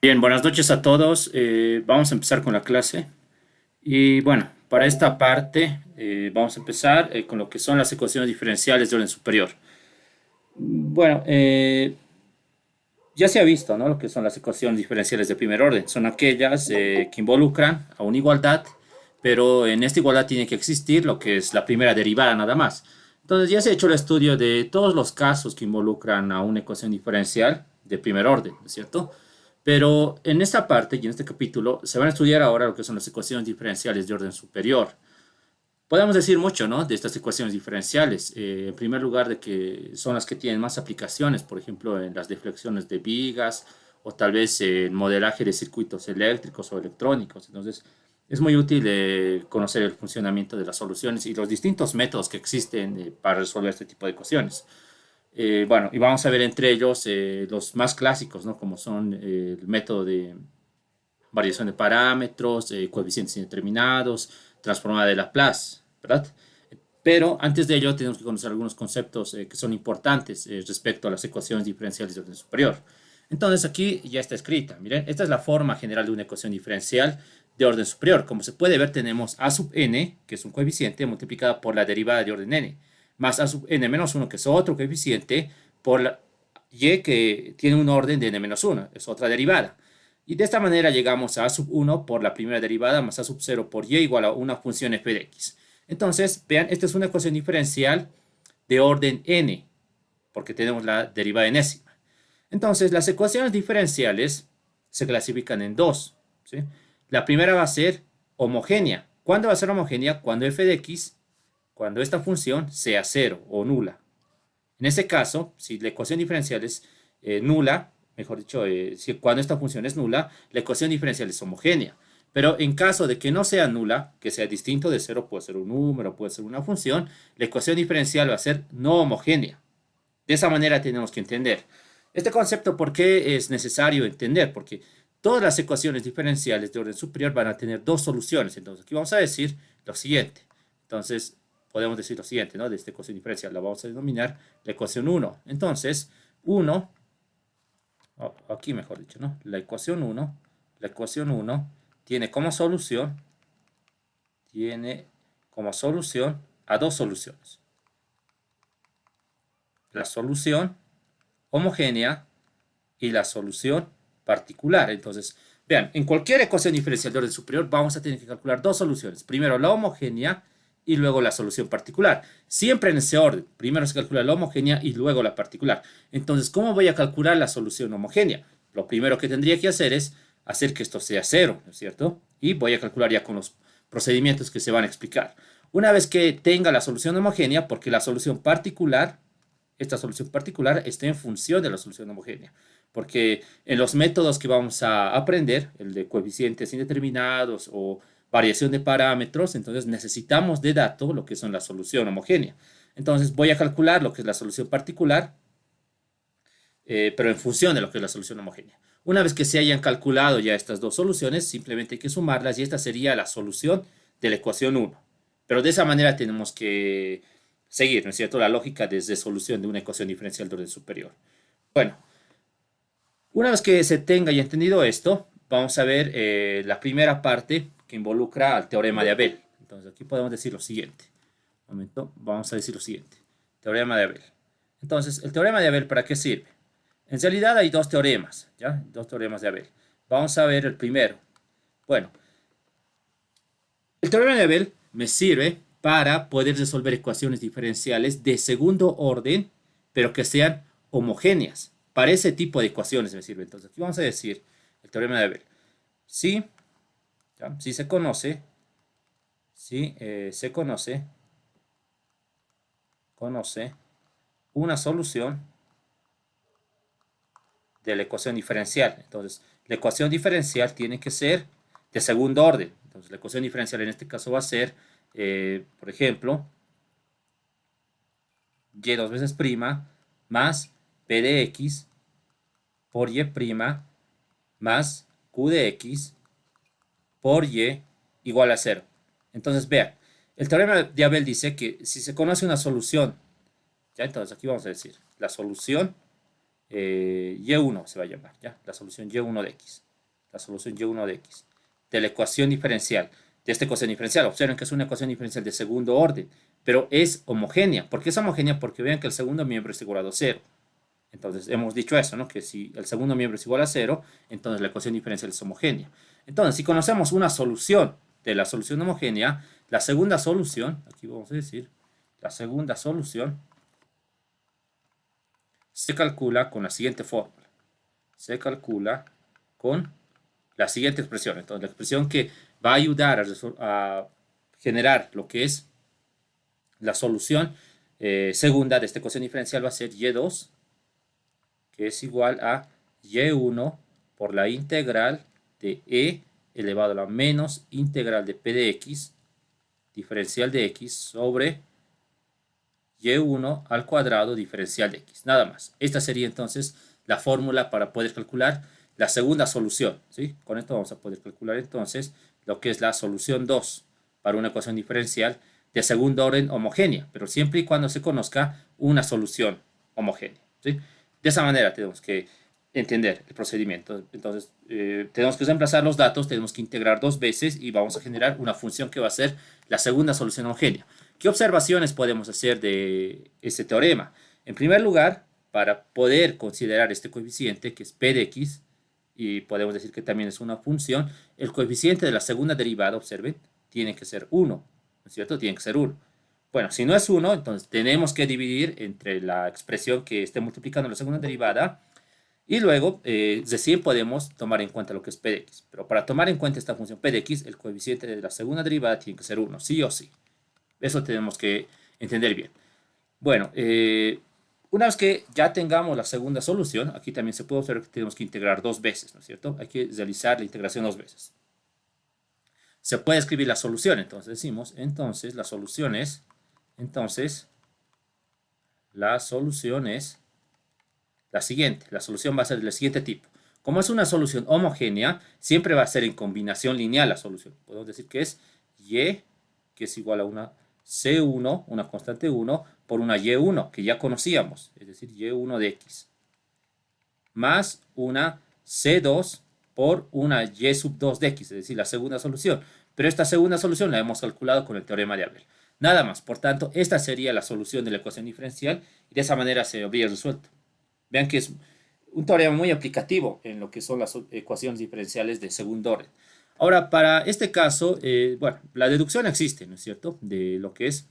Bien, buenas noches a todos. Vamos a empezar con la clase. Y bueno, para esta parte vamos a empezar con lo que son las ecuaciones diferenciales de orden superior. Bueno, ya se ha visto, ¿no? Lo que son las ecuaciones diferenciales de primer orden. Son aquellas que involucran a una igualdad, pero en esta igualdad tiene que existir lo que es la primera derivada nada más. Entonces ya se ha hecho el estudio de todos los casos que involucran a una ecuación diferencial de primer orden, ¿no es cierto? Pero en esta parte y en este capítulo se van a estudiar ahora lo que son las ecuaciones diferenciales de orden superior. Podemos decir mucho, ¿no? De estas ecuaciones diferenciales. En primer lugar, de que son las que tienen más aplicaciones, por ejemplo, en las deflexiones de vigas o tal vez en modelaje de circuitos eléctricos o electrónicos. Entonces, es muy útil conocer el funcionamiento de las soluciones y los distintos métodos que existen para resolver este tipo de ecuaciones. Bueno, y vamos a ver entre ellos los más clásicos, ¿no? Como son el método de variación de parámetros, coeficientes indeterminados, transformada de Laplace, ¿verdad? Pero antes de ello tenemos que conocer algunos conceptos que son importantes respecto a las ecuaciones diferenciales de orden superior. Entonces aquí ya está escrita. Miren, esta es la forma general de una ecuación diferencial de orden superior. Como se puede ver, tenemos a sub n, que es un coeficiente, multiplicada por la derivada de orden n, más a sub n menos 1, que es otro coeficiente, por la y, que tiene un orden de n menos 1, es otra derivada. Y de esta manera llegamos a a sub 1 por la primera derivada más a sub 0 por y igual a una función f de x. Entonces, vean, esta es una ecuación diferencial de orden n, porque tenemos la derivada enésima. Entonces, las ecuaciones diferenciales se clasifican en dos, ¿sí? La primera va a ser homogénea. ¿Cuándo va a ser homogénea? Cuando f de x, cuando esta función sea cero o nula. En este caso, si la ecuación diferencial es nula, mejor dicho, si cuando esta función es nula, la ecuación diferencial es homogénea. Pero en caso de que no sea nula, que sea distinto de cero, puede ser un número, puede ser una función, la ecuación diferencial va a ser no homogénea. De esa manera tenemos que entender. Este concepto, ¿por qué es necesario entender? Porque todas las ecuaciones diferenciales de orden superior van a tener dos soluciones. Entonces, aquí vamos a decir lo siguiente. Entonces, podemos decir lo siguiente, ¿no? De esta ecuación diferencial la vamos a denominar la ecuación 1. Entonces, 1, aquí mejor dicho, ¿no? La ecuación 1 tiene como solución a dos soluciones. La solución homogénea y la solución particular. Entonces, vean, en cualquier ecuación diferencial de orden superior vamos a tener que calcular dos soluciones. Primero la homogénea y luego la solución particular. Siempre en ese orden. Primero se calcula la homogénea y luego la particular. Entonces, ¿cómo voy a calcular la solución homogénea? Lo primero que tendría que hacer es hacer que esto sea cero, ¿no es cierto? Y voy a calcular ya con los procedimientos que se van a explicar. Una vez que tenga la solución homogénea, porque la solución particular, esta solución particular está en función de la solución homogénea. Porque en los métodos que vamos a aprender, el de coeficientes indeterminados o variación de parámetros, entonces necesitamos de dato lo que son la solución homogénea. Entonces voy a calcular lo que es la solución particular, pero en función de lo que es la solución homogénea. Una vez que se hayan calculado ya estas dos soluciones, simplemente hay que sumarlas y esta sería la solución de la ecuación 1. Pero de esa manera tenemos que seguir, ¿no es cierto?, la lógica desde solución de una ecuación diferencial de orden superior. Bueno, una vez que se tenga ya entendido esto, vamos a ver la primera parte que involucra al teorema de Abel. Entonces aquí podemos decir lo siguiente. Un momento, vamos a decir lo siguiente. Teorema de Abel. Entonces, ¿el teorema de Abel para qué sirve? En realidad hay dos teoremas, ¿ya? Dos teoremas de Abel. Vamos a ver el primero. Bueno, el teorema de Abel me sirve para poder resolver ecuaciones diferenciales de segundo orden, pero que sean homogéneas. Para ese tipo de ecuaciones me sirve. Entonces, aquí vamos a decir el teorema de Abel. Si, si se conoce, si se conoce una solución de la ecuación diferencial. Entonces, la ecuación diferencial tiene que ser de segundo orden. Entonces, la ecuación diferencial en este caso va a ser, por ejemplo, y dos veces prima más p de x por y prima más Q de X por Y igual a cero. Entonces, vean, el teorema de Abel dice que si se conoce una solución, ya entonces aquí vamos a decir, la solución Y1 se va a llamar, ¿ya? La solución Y1 de X. La solución Y1 de X. De la ecuación diferencial. De esta ecuación diferencial. Observen que es una ecuación diferencial de segundo orden, pero es homogénea. ¿Por qué es homogénea? Porque vean que el segundo miembro es igual a 0. Entonces, hemos dicho eso, ¿no? Que si el segundo miembro es igual a 0, entonces la ecuación diferencial es homogénea. Entonces, si conocemos una solución de la solución homogénea, la segunda solución, aquí vamos a decir, la segunda solución se calcula con la siguiente fórmula. Se calcula con la siguiente expresión. Entonces, la expresión que va a ayudar a generar lo que es la solución segunda de esta ecuación diferencial va a ser y2, que es igual a y1 por la integral de e elevado a la menos integral de p de x, diferencial de x, sobre y1 al cuadrado diferencial de x. Nada más. Esta sería entonces la fórmula para poder calcular la segunda solución, ¿sí? Con esto vamos a poder calcular entonces lo que es la solución 2 para una ecuación diferencial de segundo orden homogénea, pero siempre y cuando se conozca una solución homogénea, ¿sí? De esa manera tenemos que entender el procedimiento. Entonces, tenemos que reemplazar los datos, tenemos que integrar dos veces y vamos a generar una función que va a ser la segunda solución homogénea. ¿Qué observaciones podemos hacer de este teorema? En primer lugar, para poder considerar este coeficiente, que es p de x, y podemos decir que también es una función, el coeficiente de la segunda derivada, observen, tiene que ser 1, ¿no es cierto? Tiene que ser 1. Bueno, si no es 1, entonces tenemos que dividir entre la expresión que esté multiplicando la segunda derivada y luego recién podemos tomar en cuenta lo que es p de x. Pero para tomar en cuenta esta función p de x, el coeficiente de la segunda derivada tiene que ser 1, sí o sí. Eso tenemos que entender bien. Bueno, una vez que ya tengamos la segunda solución, aquí también se puede observar que tenemos que integrar dos veces, ¿no es cierto? Hay que realizar la integración dos veces. Se puede escribir la solución, entonces decimos, entonces la solución es la siguiente. La solución va a ser del siguiente tipo. Como es una solución homogénea, siempre va a ser en combinación lineal la solución. Podemos decir que es y, que es igual a una C1, una constante 1, por una Y1, que ya conocíamos, es decir, Y1 de X, más una C2 por una Y sub 2 de X, es decir, la segunda solución. Pero esta segunda solución la hemos calculado con el teorema de Abel. Nada más, por tanto, esta sería la solución de la ecuación diferencial y de esa manera se habría resuelto. Vean que es un teorema muy aplicativo en lo que son las ecuaciones diferenciales de segundo orden. Ahora, para este caso, bueno, la deducción existe, ¿no es cierto? De lo que es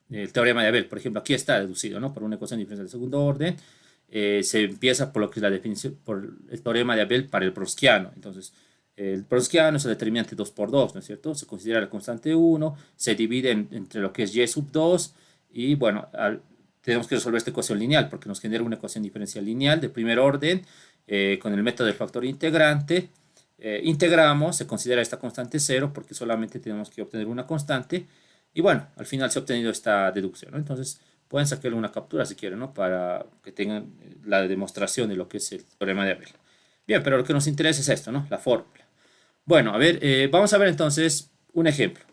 el teorema de Abel. Por ejemplo, aquí está deducido, ¿no? Por una ecuación diferencial de segundo orden. Se empieza por lo que es la definición, por el teorema de Abel para el browskiano. Entonces, el browskiano es el determinante 2 por 2, ¿no es cierto? Se considera la constante 1, se divide entre lo que es y sub 2 y, bueno, tenemos que resolver esta ecuación lineal porque nos genera una ecuación diferencial lineal de primer orden con el método del factor integrante. Integramos, se considera esta constante 0 porque solamente tenemos que obtener una constante y bueno, al final se ha obtenido esta deducción, ¿no? Entonces pueden sacarle una captura si quieren, ¿no? Para que tengan la demostración de lo que es el teorema de Abel. Bien, pero lo que nos interesa es esto, ¿no? La fórmula. Bueno, a ver, vamos a ver entonces un ejemplo.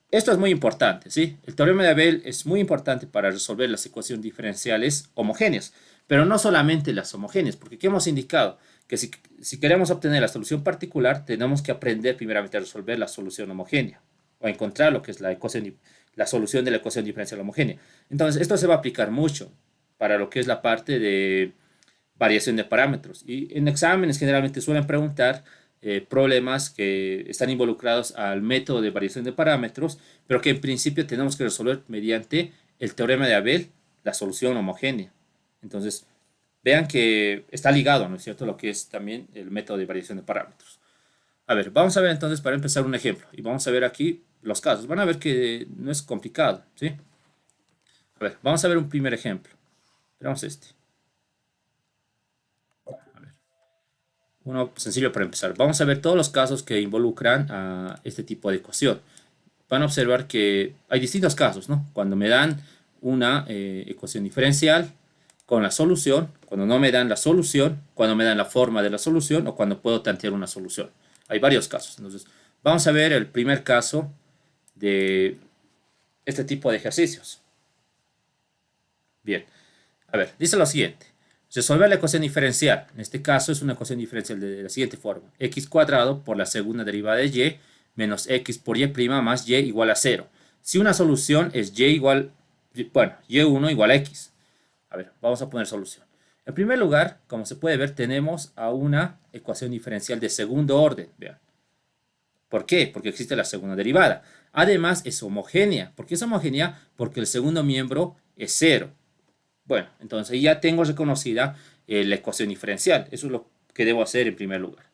Esto es muy importante, ¿sí? El teorema de Abel es muy importante para resolver las ecuaciones diferenciales homogéneas, pero no solamente las homogéneas, porque aquí hemos indicado que si queremos obtener la solución particular, tenemos que aprender primeramente a resolver la solución homogénea o a encontrar lo que es la solución de la ecuación diferencial homogénea. Entonces, esto se va a aplicar mucho para lo que es la parte de variación de parámetros. Y en exámenes generalmente suelen preguntar problemas que están involucrados al método de variación de parámetros, pero que en principio tenemos que resolver mediante el teorema de Abel, la solución homogénea. Entonces, vean que está ligado, ¿no es cierto?, lo que es también el método de variación de parámetros. A ver, vamos a ver entonces para empezar un ejemplo. Y vamos a ver aquí los casos. Van a ver que no es complicado, ¿sí? A ver, vamos a ver un primer ejemplo. Veamos este. A ver. Uno sencillo para empezar. Vamos a ver todos los casos que involucran a este tipo de ecuación. Van a observar que hay distintos casos, ¿no? Cuando me dan una ecuación diferencial con la solución, cuando no me dan la solución, cuando me dan la forma de la solución o cuando puedo tantear una solución. Hay varios casos. Entonces, vamos a ver el primer caso de este tipo de ejercicios. Bien, a ver, dice lo siguiente. Resolver la ecuación diferencial. En este caso es una ecuación diferencial de la siguiente forma. X cuadrado por la segunda derivada de y menos x por y' más y igual a 0. Si una solución es y igual, bueno, y1 igual a x. A ver, vamos a poner solución. En primer lugar, como se puede ver, tenemos a una ecuación diferencial de segundo orden. Vean. ¿Por qué? Porque existe la segunda derivada. Además, es homogénea. ¿Por qué es homogénea? Porque el segundo miembro es 0. Bueno, entonces ya tengo reconocida la ecuación diferencial. Eso es lo que debo hacer en primer lugar.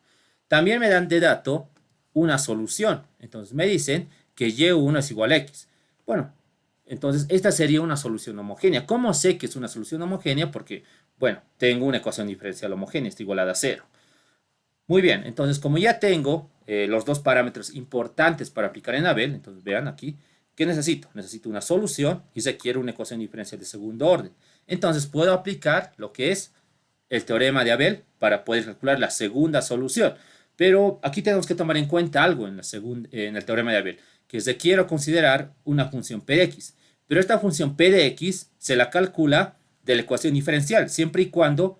También me dan de dato una solución. Entonces me dicen que y1 es igual a x. Bueno, entonces esta sería una solución homogénea. ¿Cómo sé que es una solución homogénea? Porque, bueno, tengo una ecuación diferencial homogénea, está igualada a 0. Muy bien, entonces como ya tengo los dos parámetros importantes para aplicar en Abel, entonces vean aquí, ¿qué necesito? Necesito una solución y requiero una ecuación diferencial de segundo orden. Entonces puedo aplicar lo que es el teorema de Abel para poder calcular la segunda solución. Pero aquí tenemos que tomar en cuenta algo en el teorema de Abel, que es que quiero considerar una función p de x. Pero esta función p de x se la calcula de la ecuación diferencial, siempre y cuando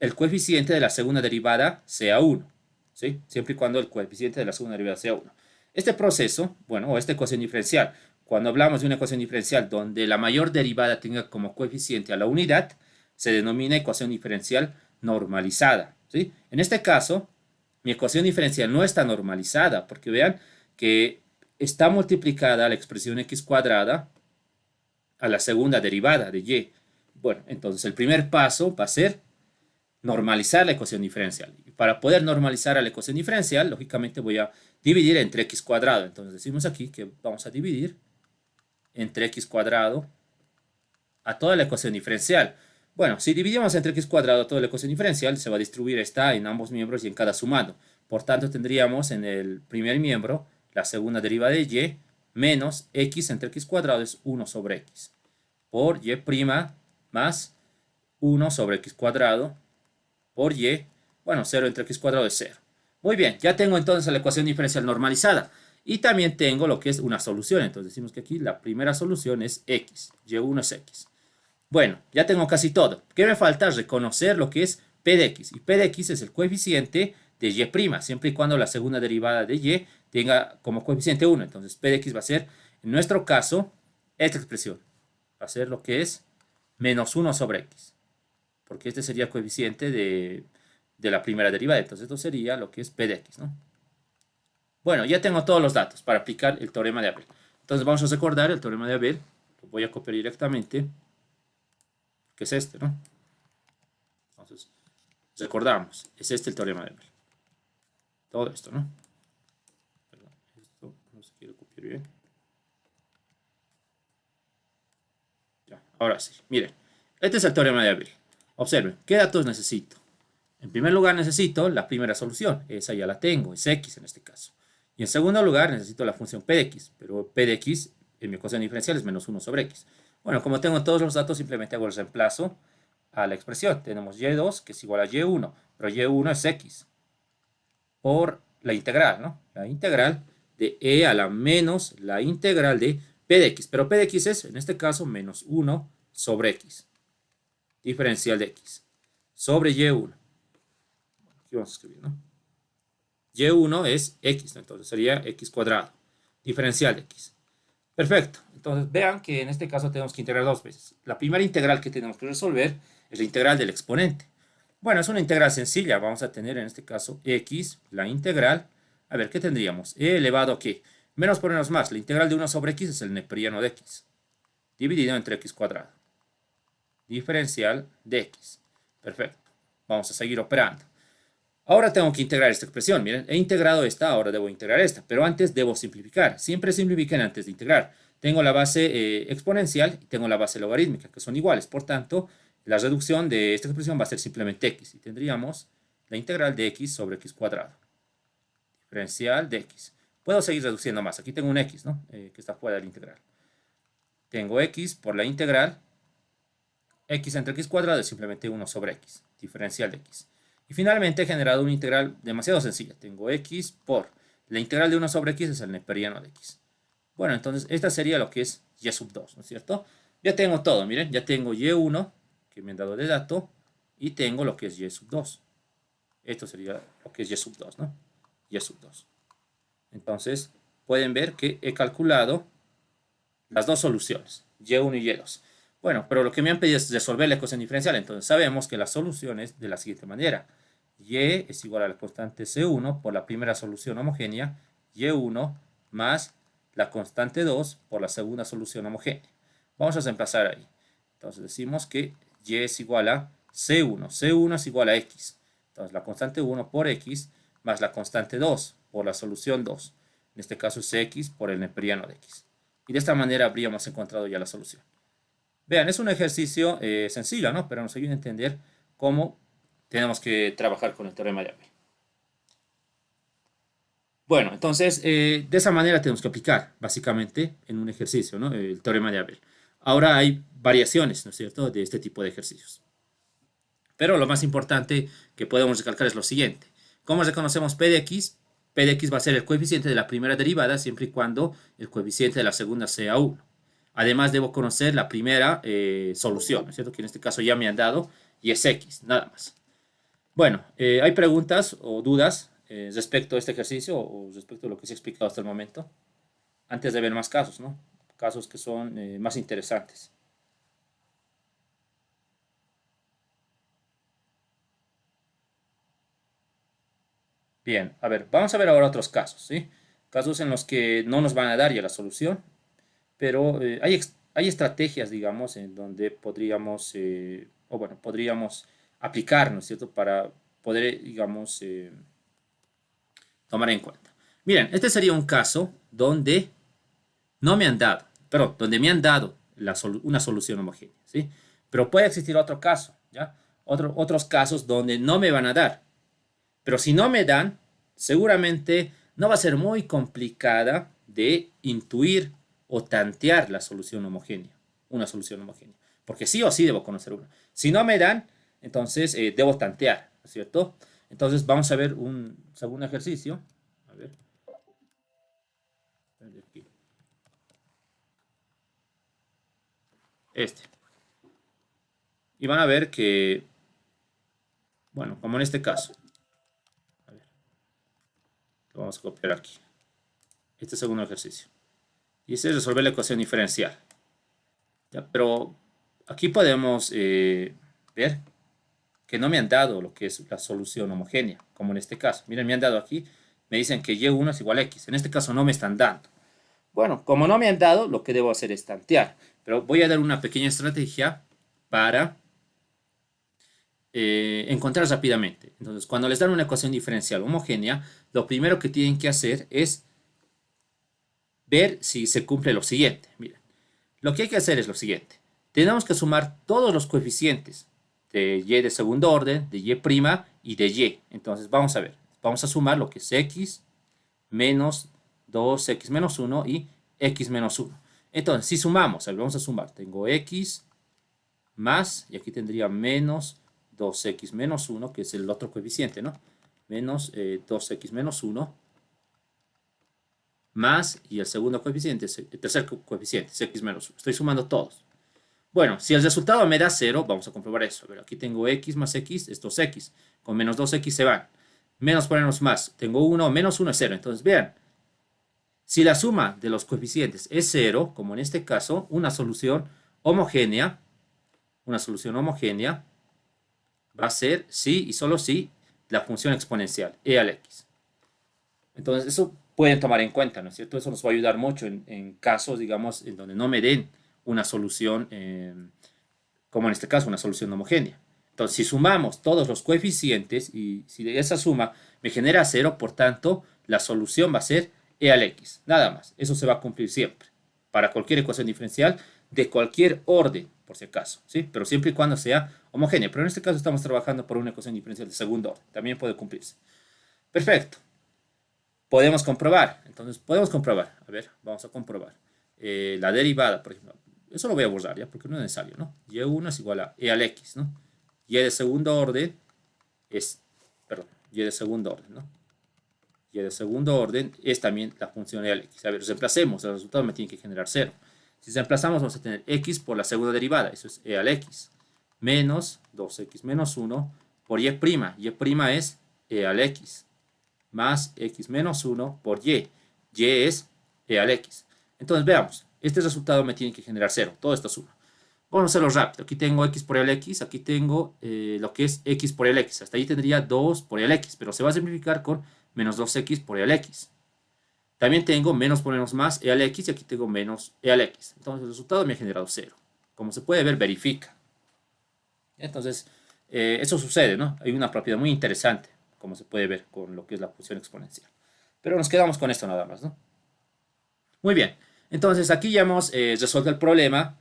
el coeficiente de la segunda derivada sea 1. ¿Sí? Siempre y cuando el coeficiente de la segunda derivada sea 1. Este proceso, bueno, o esta ecuación diferencial, cuando hablamos de una ecuación diferencial donde la mayor derivada tenga como coeficiente a la unidad, se denomina ecuación diferencial normalizada. ¿Sí? En este caso, mi ecuación diferencial no está normalizada, porque vean que está multiplicada la expresión x cuadrada a la segunda derivada de y. Bueno, entonces el primer paso va a ser normalizar la ecuación diferencial. Y para poder normalizar a la ecuación diferencial, lógicamente voy a dividir entre x cuadrado. Entonces decimos aquí que vamos a dividir entre x cuadrado a toda la ecuación diferencial. Bueno, si dividimos entre x cuadrado a toda la ecuación diferencial, se va a distribuir esta en ambos miembros y en cada sumando. Por tanto, tendríamos en el primer miembro la segunda derivada de y menos x entre x cuadrado es 1 sobre x por y' más 1 sobre x cuadrado por y, bueno, 0 entre x cuadrado es 0. Muy bien, ya tengo entonces la ecuación diferencial normalizada. Y también tengo lo que es una solución. Entonces decimos que aquí la primera solución es x, y1 es x. Bueno, ya tengo casi todo. ¿Qué me falta? Reconocer lo que es p de x. Y p de x es el coeficiente de y', siempre y cuando la segunda derivada de y tenga como coeficiente 1. Entonces p de x va a ser, en nuestro caso, esta expresión. Va a ser lo que es menos 1 sobre x. Porque este sería el coeficiente de la primera derivada. Entonces esto sería lo que es p de x, ¿no? Bueno, ya tengo todos los datos para aplicar el teorema de Abel. Entonces vamos a recordar el teorema de Abel. Lo voy a copiar directamente, que es este, ¿no? Entonces, recordamos, es este el teorema de Abel. Todo esto, ¿no? Perdón, esto no se quiere copiar bien. Ya, ahora sí, miren. Este es el teorema de Abel. Observen, ¿qué datos necesito? En primer lugar necesito la primera solución, esa ya la tengo, es x en este caso. Y en segundo lugar necesito la función p de x, pero p de x en mi ecuación diferencial es menos 1 sobre x. Bueno, como tengo todos los datos, simplemente hago el reemplazo a la expresión. Tenemos y2 que es igual a y1, pero y1 es x por la integral, ¿no? La integral de e a la menos la integral de p de x, pero p de x es en este caso menos 1 sobre x, diferencial de x, sobre y1. Aquí vamos a escribir, ¿no? Y1 es x, ¿no? Entonces sería x cuadrado, diferencial de x. Perfecto. Entonces vean que en este caso tenemos que integrar dos veces. La primera integral que tenemos que resolver es la integral del exponente. Bueno, es una integral sencilla. Vamos a tener en este caso x, la integral. A ver, ¿qué tendríamos? E elevado a ¿qué? Menos por menos más. La integral de 1 sobre x es el neperiano de x, dividido entre x cuadrado. Diferencial de x. Perfecto. Vamos a seguir operando. Ahora tengo que integrar esta expresión. Miren, he integrado esta, ahora debo integrar esta. Pero antes debo simplificar. Siempre simplifiquen antes de integrar. Tengo la base exponencial y tengo la base logarítmica, que son iguales. Por tanto, la reducción de esta expresión va a ser simplemente x. Y tendríamos la integral de x sobre x cuadrado. Diferencial de x. Puedo seguir reduciendo más. Aquí tengo un x, ¿no? Que está fuera de la integral. Tengo x por la integral. x entre x cuadrado es simplemente 1 sobre x, diferencial de x. Y finalmente he generado una integral demasiado sencilla. Tengo x por la integral de 1 sobre x es el neperiano de x. Bueno, entonces esta sería lo que es y sub 2, ¿no es cierto? Ya tengo todo, miren, ya tengo y1 que me han dado de dato y tengo lo que es y sub 2. Esto sería lo que es y sub 2, ¿no? Y sub 2. Entonces, pueden ver que he calculado las dos soluciones, y1 y y2. Bueno, pero lo que me han pedido es resolver la ecuación diferencial. Entonces, sabemos que la solución es de la siguiente manera. Y es igual a la constante C1 por la primera solución homogénea, y1 más la constante 2 por la segunda solución homogénea. Vamos a reemplazar ahí. Entonces, decimos que y es igual a C1. C1 es igual a x. Entonces, la constante 1 por x más la constante 2 por la solución 2. En este caso es x por el neperiano de x. Y de esta manera habríamos encontrado ya la solución. Vean, es un ejercicio sencillo, ¿no? Pero nos ayuda a entender cómo tenemos que trabajar con el teorema de Abel. Bueno, entonces, de esa manera tenemos que aplicar, básicamente, en un ejercicio, ¿no? El teorema de Abel. Ahora hay variaciones, ¿no es cierto?, de este tipo de ejercicios. Pero lo más importante que podemos recalcar es lo siguiente. ¿Cómo reconocemos P de x? P de x va a ser el coeficiente de la primera derivada siempre y cuando el coeficiente de la segunda sea 1. Además, debo conocer la primera solución, ¿no es cierto?, que en este caso ya me han dado, y es x, nada más. Bueno, ¿hay preguntas o dudas respecto a este ejercicio o respecto a lo que se ha explicado hasta el momento? Antes de ver más casos, ¿no? Casos que son más interesantes. Bien, a ver, vamos a ver ahora otros casos, ¿sí? Casos en los que no nos van a dar ya la solución, pero hay estrategias, digamos, en donde podríamos, o bueno, podríamos aplicar, ¿no es cierto?, para poder, digamos, tomar en cuenta. Miren, este sería un caso donde no me han dado, perdón, donde me han dado una solución homogénea, ¿sí? Pero puede existir otro caso, ¿ya? Otros casos donde no me van a dar. Pero si no me dan, seguramente no va a ser muy complicada de intuir o tantear la solución homogénea, una solución homogénea. Porque sí o sí debo conocer una. Si no me dan, entonces debo tantear, ¿no es cierto? Entonces vamos a ver un segundo ejercicio. A ver. Este. Y van a ver que, bueno, como en este caso. A ver. Lo vamos a copiar aquí. Este segundo ejercicio. Y ese es resolver la ecuación diferencial. ¿Ya? Pero aquí podemos ver que no me han dado lo que es la solución homogénea, como en este caso. Miren, me han dado aquí, me dicen que y1 es igual a x. En este caso no me están dando. Bueno, como no me han dado, lo que debo hacer es tantear. Pero voy a dar una pequeña estrategia para encontrar rápidamente. Entonces, cuando les dan una ecuación diferencial homogénea, lo primero que tienen que hacer es ver si se cumple lo siguiente. Miren, lo que hay que hacer es lo siguiente. Tenemos que sumar todos los coeficientes de y de segundo orden, de y' y de y. Entonces, vamos a ver. Vamos a sumar lo que es x menos 2x menos 1 y x menos 1. Entonces, si sumamos, a ver, vamos a sumar. Tengo x más, y aquí tendría menos 2x menos 1, que es el otro coeficiente, ¿no? Menos 2x menos 1 más, y el segundo coeficiente, el tercer coeficiente, es x menos 1. Estoy sumando todos. Bueno, si el resultado me da 0, vamos a comprobar eso. A ver, aquí tengo x más x, es 2x. Con menos 2x se van. Menos por menos más. Tengo 1, menos 1 es 0. Entonces, vean, si la suma de los coeficientes es 0, como en este caso, una solución homogénea va a ser si y solo si la función exponencial, e al x. Entonces, eso pueden tomar en cuenta, ¿no es cierto? Eso nos va a ayudar mucho en casos, digamos, en donde no me den una solución, como en este caso, una solución homogénea. Entonces, si sumamos todos los coeficientes y si de esa suma me genera 0, por tanto, la solución va a ser e al x. Nada más. Eso se va a cumplir siempre. Para cualquier ecuación diferencial de cualquier orden, por si acaso, ¿sí? Pero siempre y cuando sea homogénea. Pero en este caso estamos trabajando por una ecuación diferencial de segundo orden. También puede cumplirse. Perfecto. Podemos comprobar. Entonces, podemos comprobar. A ver, vamos a comprobar. La derivada, por ejemplo. eso lo voy a borrar ya, porque no es necesario, ¿no? Y1 es igual a e al x, ¿no? Y de segundo orden es, perdón, y de segundo orden, ¿no? Y de segundo orden es también la función e al x. A ver, reemplacemos, el resultado me tiene que generar 0. Si reemplazamos, vamos a tener x por la segunda derivada, eso es e al x, menos 2x menos 1 por y'. Y' es e al x, más x menos 1 por y. Y es e al x. Entonces, veamos, este resultado me tiene que generar 0. Todo esto suma. Vamos a hacerlo rápido. Aquí tengo x por el x, aquí tengo lo que es x por el x. Hasta ahí tendría 2 por el x, pero se va a simplificar con menos 2x por e al x. También tengo menos por menos más e al x y aquí tengo menos e al x. Entonces el resultado me ha generado 0. Como se puede ver, verifica. Entonces, eso sucede, ¿no? Hay una propiedad muy interesante, como se puede ver con lo que es la función exponencial. Pero nos quedamos con esto nada más, ¿no? Muy bien. Entonces aquí ya hemos resuelto el problema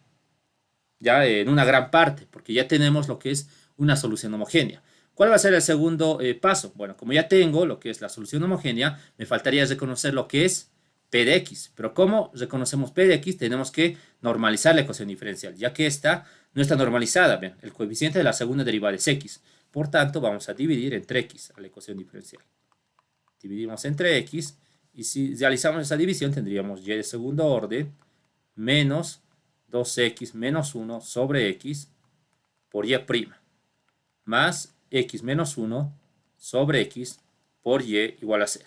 ya en una gran parte, porque ya tenemos lo que es una solución homogénea. ¿Cuál va a ser el segundo paso? Bueno, como ya tengo lo que es la solución homogénea, me faltaría reconocer lo que es P de X. Pero ¿cómo reconocemos P de X? Tenemos que normalizar la ecuación diferencial, ya que esta no está normalizada. Bien, el coeficiente de la segunda derivada es X. Por tanto, vamos a dividir entre X a la ecuación diferencial. Dividimos entre X y si realizamos esa división tendríamos Y de segundo orden menos 2x menos 1 sobre x por y' más x menos 1 sobre x por y igual a 0.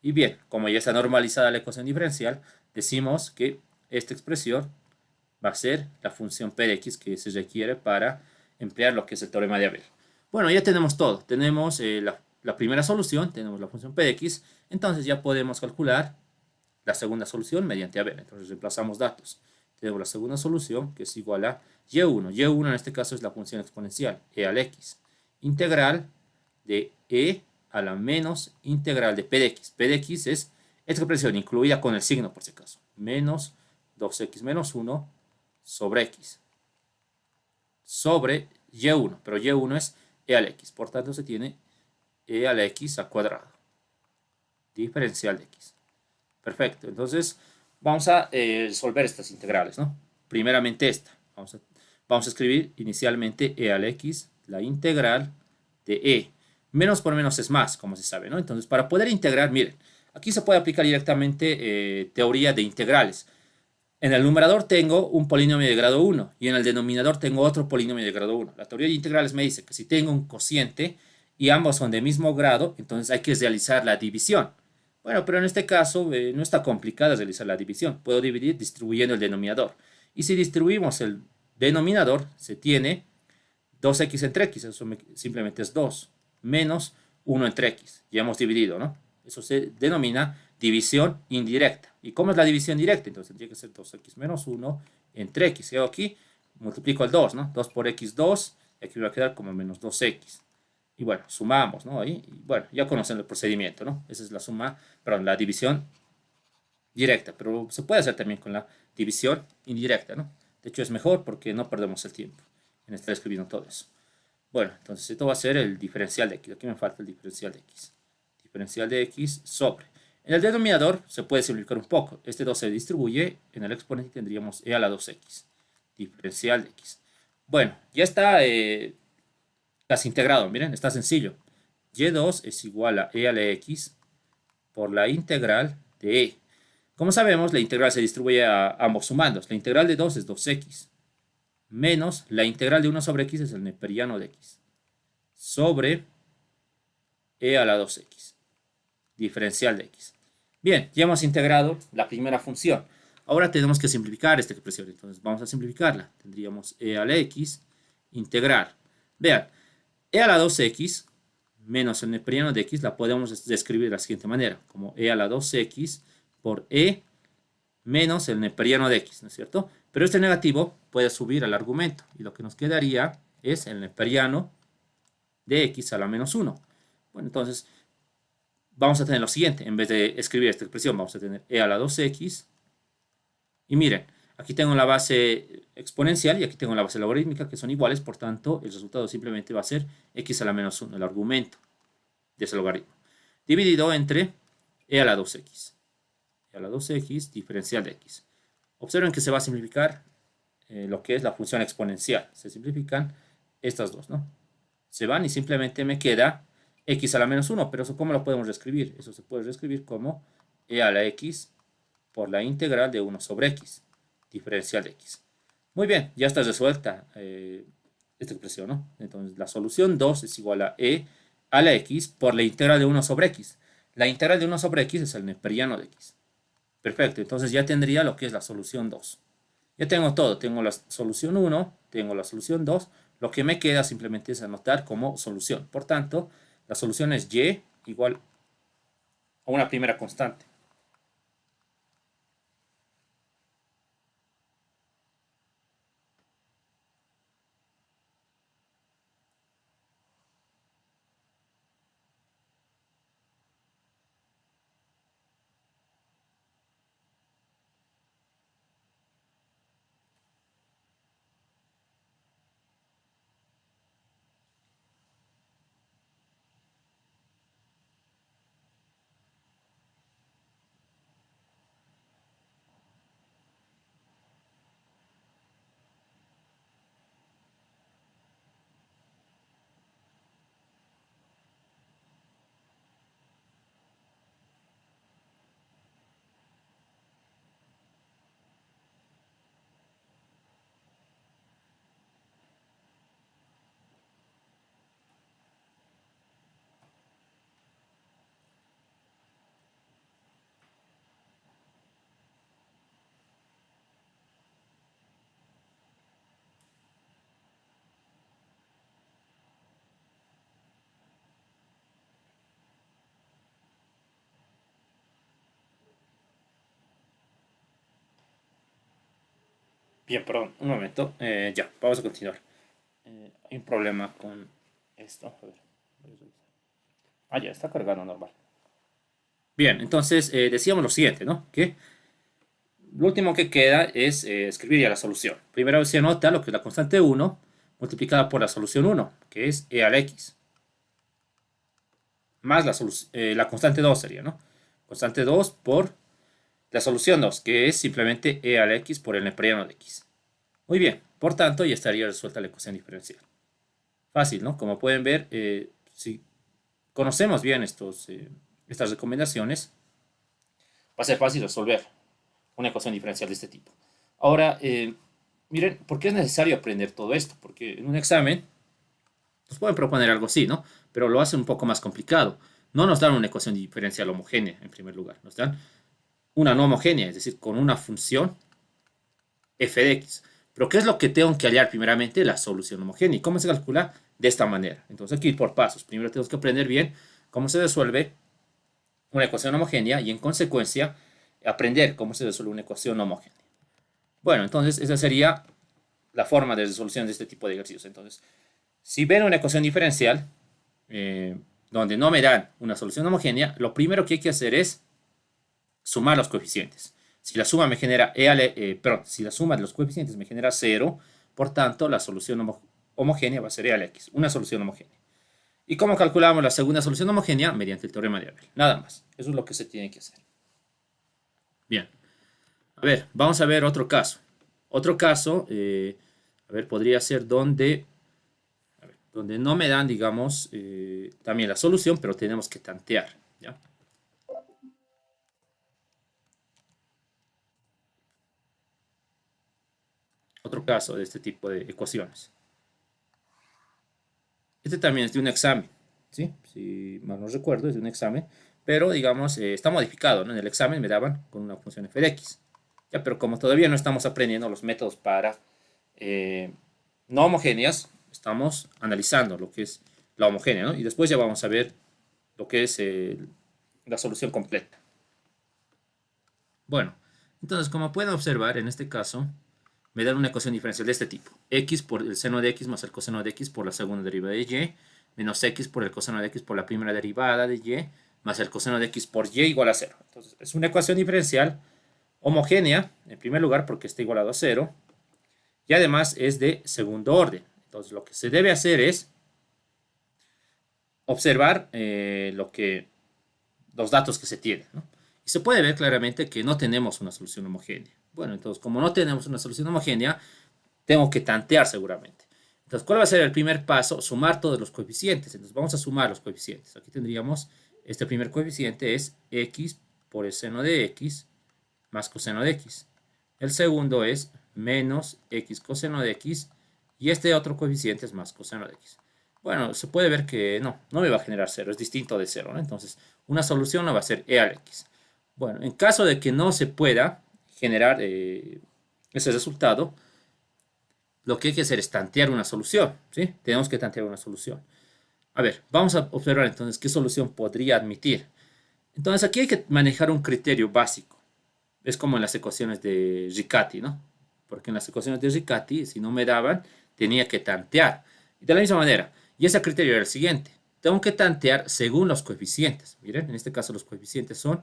Y bien, como ya está normalizada la ecuación diferencial, decimos que esta expresión va a ser la función p de x que se requiere para emplear lo que es el teorema de Abel. Bueno, ya tenemos todo. Tenemos la primera solución, tenemos la función p de x, entonces ya podemos calcular la segunda solución mediante Abel. Entonces reemplazamos datos. Tenemos la segunda solución, que es igual a y1. Y1 en este caso es la función exponencial, e al x. Integral de e a la menos integral de p de x. P de x es esta expresión incluida con el signo, por si acaso. Menos 2x menos 1 sobre x. Sobre y1. Pero y1 es e al x. Por tanto, se tiene e a la x al cuadrado. Diferencial de x. Perfecto. Entonces, vamos a resolver estas integrales, ¿no? Primeramente esta. Vamos a escribir inicialmente e al x, la integral de e. Menos por menos es más, como se sabe, ¿no? Entonces, para poder integrar, miren, aquí se puede aplicar directamente teoría de integrales. En el numerador tengo un polinomio de grado 1 y en el denominador tengo otro polinomio de grado 1. La teoría de integrales me dice que si tengo un cociente y ambos son de mismo grado, entonces hay que realizar la división. Bueno, pero en este caso no está complicado realizar la división. Puedo dividir distribuyendo el denominador. Y si distribuimos el denominador, se tiene 2x entre x, eso simplemente es 2, menos 1 entre x. Ya hemos dividido, ¿no? Eso se denomina división indirecta. ¿Y cómo es la división directa? Entonces tendría que ser 2x menos 1 entre x. Y aquí multiplico el 2, ¿no? 2 por x, 2. Y aquí va a quedar como menos 2x. Y bueno, sumamos, ¿no? Ahí, y bueno, ya conocen el procedimiento, ¿no? Esa es la suma, perdón, la división directa. Pero se puede hacer también con la división indirecta, ¿no? De hecho, es mejor porque no perdemos el tiempo en estar escribiendo todo eso. Bueno, entonces esto va a ser el diferencial de x. Aquí me falta el diferencial de x. Diferencial de x sobre. En el denominador se puede simplificar un poco. Este 2 se distribuye. En el exponente tendríamos e a la 2x. Diferencial de x. Bueno, ya está casi integrado. Miren, está sencillo. Y2 es igual a e a la x por la integral de e. Como sabemos, la integral se distribuye a ambos sumandos. La integral de 2 es 2x. Menos la integral de 1 sobre x es el neperiano de x. Sobre e a la 2x. Diferencial de x. Bien, ya hemos integrado la primera función. Ahora tenemos que simplificar esta expresión. Entonces vamos a simplificarla. Tendríamos e a la x integral. Vean, e a la 2x menos el neperiano de x la podemos describir de la siguiente manera. Como e a la 2x por e menos el neperiano de x, ¿no es cierto? Pero este negativo puede subir al argumento. Y lo que nos quedaría es el neperiano de x a la menos 1. Bueno, entonces vamos a tener lo siguiente. En vez de escribir esta expresión, vamos a tener e a la 2x. Y miren, aquí tengo la base exponencial y aquí tengo la base logarítmica, que son iguales. Por tanto, el resultado simplemente va a ser x a la menos 1, el argumento de ese logaritmo. Dividido entre e a la 2x. E a la 2x, diferencial de x. Observen que se va a simplificar lo que es la función exponencial. Se simplifican estas dos, ¿no? Se van y simplemente me queda x a la menos 1, pero eso ¿cómo lo podemos reescribir? Eso se puede reescribir como e a la x por la integral de 1 sobre x, diferencial de x. Muy bien, ya está resuelta esta expresión, ¿no? Entonces la solución 2 es igual a e a la x por la integral de 1 sobre x. La integral de 1 sobre x es el neperiano de x. Perfecto, entonces ya tendría lo que es la solución 2. Ya tengo todo, tengo la solución 1, tengo la solución 2. Lo que me queda simplemente es anotar como solución. Por tanto, la solución es y igual a una primera constante. Bien, perdón, un momento. Ya, vamos a continuar. Hay un problema con esto. A ver. Ah, ya, está cargando normal. Bien, entonces decíamos lo siguiente, ¿no? Que lo último que queda es escribir ya la solución. Primero se anota lo que es la constante 1 multiplicada por la solución 1, que es e a la x. Más la constante 2 sería, ¿no? Constante 2 por la solución 2, que es simplemente e a la x por el neperiano de x. Muy bien, por tanto ya estaría resuelta la ecuación diferencial. Fácil, ¿no? Como pueden ver, si conocemos bien estas recomendaciones, va a ser fácil resolver una ecuación diferencial de este tipo. Ahora, miren, ¿por qué es necesario aprender todo esto? Porque en un examen nos pueden proponer algo así, ¿no? Pero lo hacen un poco más complicado. No nos dan una ecuación diferencial homogénea, en primer lugar. Nos dan una no homogénea, es decir, con una función f de x. Pero ¿qué es lo que tengo que hallar primeramente? La solución homogénea. ¿Y cómo se calcula? De esta manera. Entonces aquí por pasos. Primero tenemos que aprender bien cómo se resuelve una ecuación homogénea y en consecuencia aprender cómo se resuelve una ecuación homogénea. Bueno, entonces esa sería la forma de resolución de este tipo de ejercicios. Entonces, si ven una ecuación diferencial donde no me dan una solución homogénea, lo primero que hay que hacer es sumar los coeficientes. Si la suma me genera si la suma de los coeficientes me genera 0, por tanto la solución homogénea va a ser e a la x, una solución homogénea. ¿Y cómo calculamos la segunda solución homogénea? Mediante el teorema de Abel. Nada más. Eso es lo que se tiene que hacer. Bien. A ver, vamos a ver otro caso. Otro caso, a ver, podría ser donde no me dan, digamos, también la solución, pero tenemos que tantear, ¿ya? Otro caso de este tipo de ecuaciones. Este también es de un examen, ¿sí? Si mal no recuerdo, es de un examen, pero digamos, está modificado, ¿no? En el examen me daban con una función f de x. Ya, pero como todavía no estamos aprendiendo los métodos para no homogéneas, estamos analizando lo que es la homogénea, ¿no? Y después ya vamos a ver lo que es la solución completa. Bueno, entonces como pueden observar, en este caso, me dan una ecuación diferencial de este tipo. X por el seno de x más el coseno de x por la segunda derivada de y, menos x por el coseno de x por la primera derivada de y, más el coseno de x por y igual a 0. Entonces, es una ecuación diferencial homogénea, en primer lugar, porque está igualado a 0, y además es de segundo orden. Entonces, lo que se debe hacer es observar los datos que se tienen, ¿no? Y se puede ver claramente que no tenemos una solución homogénea. Bueno, entonces, como no tenemos una solución homogénea, tengo que tantear seguramente. Entonces, ¿cuál va a ser el primer paso? Sumar todos los coeficientes. Entonces, vamos a sumar los coeficientes. Aquí tendríamos, este primer coeficiente es x por el seno de x más coseno de x. El segundo es menos x coseno de x y este otro coeficiente es más coseno de x. Bueno, se puede ver que no me va a generar cero, es distinto de cero, ¿no? Entonces, una solución no va a ser e al x. Bueno, en caso de que no se pueda generar ese resultado, lo que hay que hacer es tantear una solución, ¿sí? Tenemos que tantear una solución. A ver, vamos a observar entonces qué solución podría admitir. Entonces, aquí hay que manejar un criterio básico. Es como en las ecuaciones de Riccati, ¿no? Porque en las ecuaciones de Riccati, si no me daban, tenía que tantear. Y de la misma manera, y ese criterio era el siguiente. Tengo que tantear según los coeficientes. Miren, en este caso los coeficientes son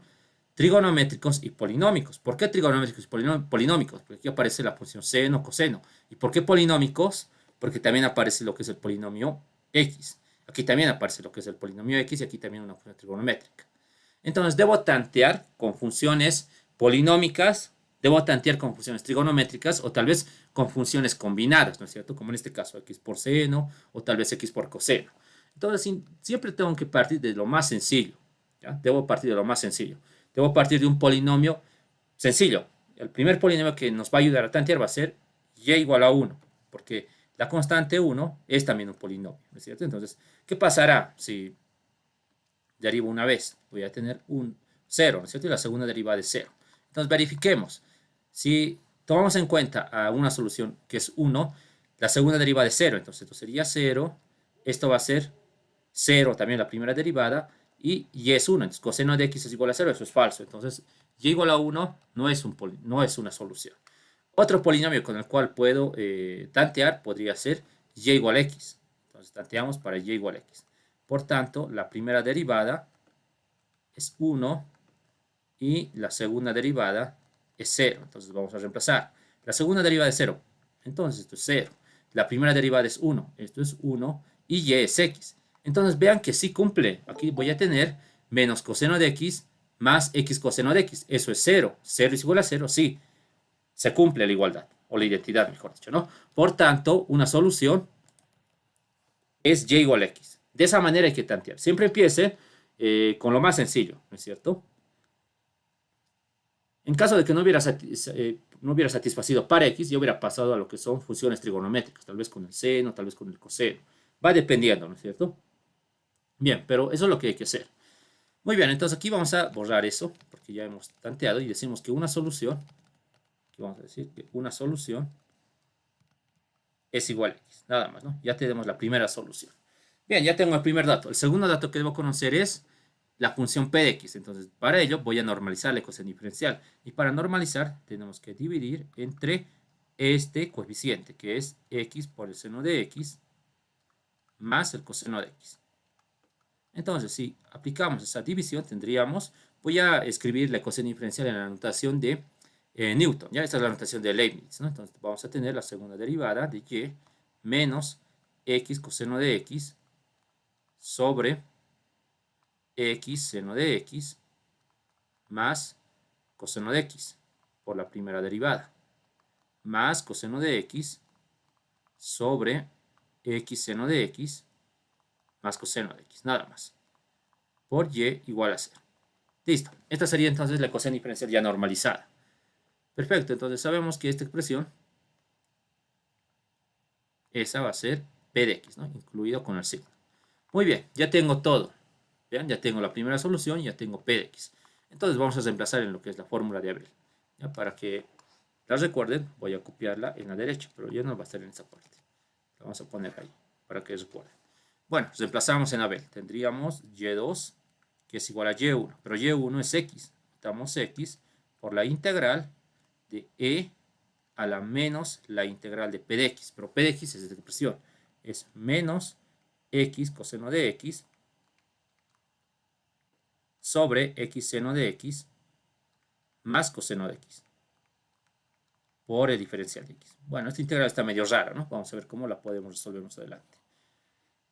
trigonométricos y polinómicos. ¿Por qué trigonométricos y polinómicos? Porque aquí aparece la función seno, coseno. ¿Y por qué polinómicos? Porque también aparece lo que es el polinomio x. Aquí también aparece lo que es el polinomio x y aquí también una función trigonométrica. Entonces, debo tantear con funciones polinómicas, debo tantear con funciones trigonométricas o tal vez con funciones combinadas, ¿no es cierto? Como en este caso, x por seno o tal vez x por coseno. Entonces, siempre tengo que partir de lo más sencillo, ¿ya? Debo partir de lo más sencillo. Debo partir de un polinomio sencillo. El primer polinomio que nos va a ayudar a tantear va a ser y igual a 1, porque la constante 1 es también un polinomio, ¿no es cierto? Entonces, ¿qué pasará si derivo una vez? Voy a tener un 0, ¿no es cierto? Y la segunda derivada es 0. Entonces, verifiquemos. Si tomamos en cuenta a una solución que es 1, la segunda derivada es 0, entonces esto sería 0, esto va a ser 0 también la primera derivada, y es 1, entonces coseno de x es igual a 0, eso es falso, entonces y igual a 1 no es una solución. Otro polinomio con el cual puedo tantear podría ser y igual a x, entonces tanteamos para y igual a x. Por tanto, la primera derivada es 1 y la segunda derivada es 0, entonces vamos a reemplazar. La segunda derivada es 0, entonces esto es 0. La primera derivada es 1, esto es 1 y y es x. Entonces vean que sí cumple. Aquí voy a tener menos coseno de x más x coseno de x. Eso es 0. 0 es igual a 0, sí. Se cumple la igualdad, o la identidad, mejor dicho, ¿no? Por tanto, una solución es y igual a x. De esa manera hay que tantear. Siempre empiece con lo más sencillo, ¿no es cierto? En caso de que no hubiera satisfacido para x, yo hubiera pasado a lo que son funciones trigonométricas, tal vez con el seno, tal vez con el coseno. Va dependiendo, ¿no es cierto? Bien, pero eso es lo que hay que hacer. Muy bien, entonces aquí vamos a borrar eso, porque ya hemos tanteado y decimos que una solución, aquí vamos a decir que una solución es igual a x, nada más, ¿no? Ya tenemos la primera solución. Bien, ya tengo el primer dato. El segundo dato que debo conocer es la función p de x. Entonces, para ello voy a normalizar la ecuación diferencial. Y para normalizar, tenemos que dividir entre este coeficiente, que es x por el seno de x más el coseno de x. Entonces, si aplicamos esa división, tendríamos, voy a escribir la ecuación diferencial en la notación de Newton. Ya esta es la notación de Leibniz, ¿no? Entonces, vamos a tener la segunda derivada de y menos x coseno de x sobre x seno de x más coseno de x por la primera derivada, más coseno de x sobre x seno de x más coseno de x, nada más, por y igual a 0. Listo, esta sería entonces la ecuación diferencial ya normalizada. Perfecto, entonces sabemos que esta expresión, esa va a ser p de x, ¿no? Incluido con el signo. Muy bien, ya tengo todo. Vean, ya tengo la primera solución, ya tengo p de x. Entonces vamos a reemplazar en lo que es la fórmula de Abel. ¿Ya? Para que la recuerden, voy a copiarla en la derecha, pero ya no va a estar en esa parte. La vamos a poner ahí, para que recuerden. Bueno, reemplazamos en Abel. Tendríamos y2, que es igual a y1, pero y1 es x. Damos x por la integral de e a la menos la integral de p de x, pero p de x es esta expresión, es menos x coseno de x sobre x seno de x más coseno de x por el diferencial de x. Bueno, esta integral está medio rara, ¿no? Vamos a ver cómo la podemos resolver más adelante.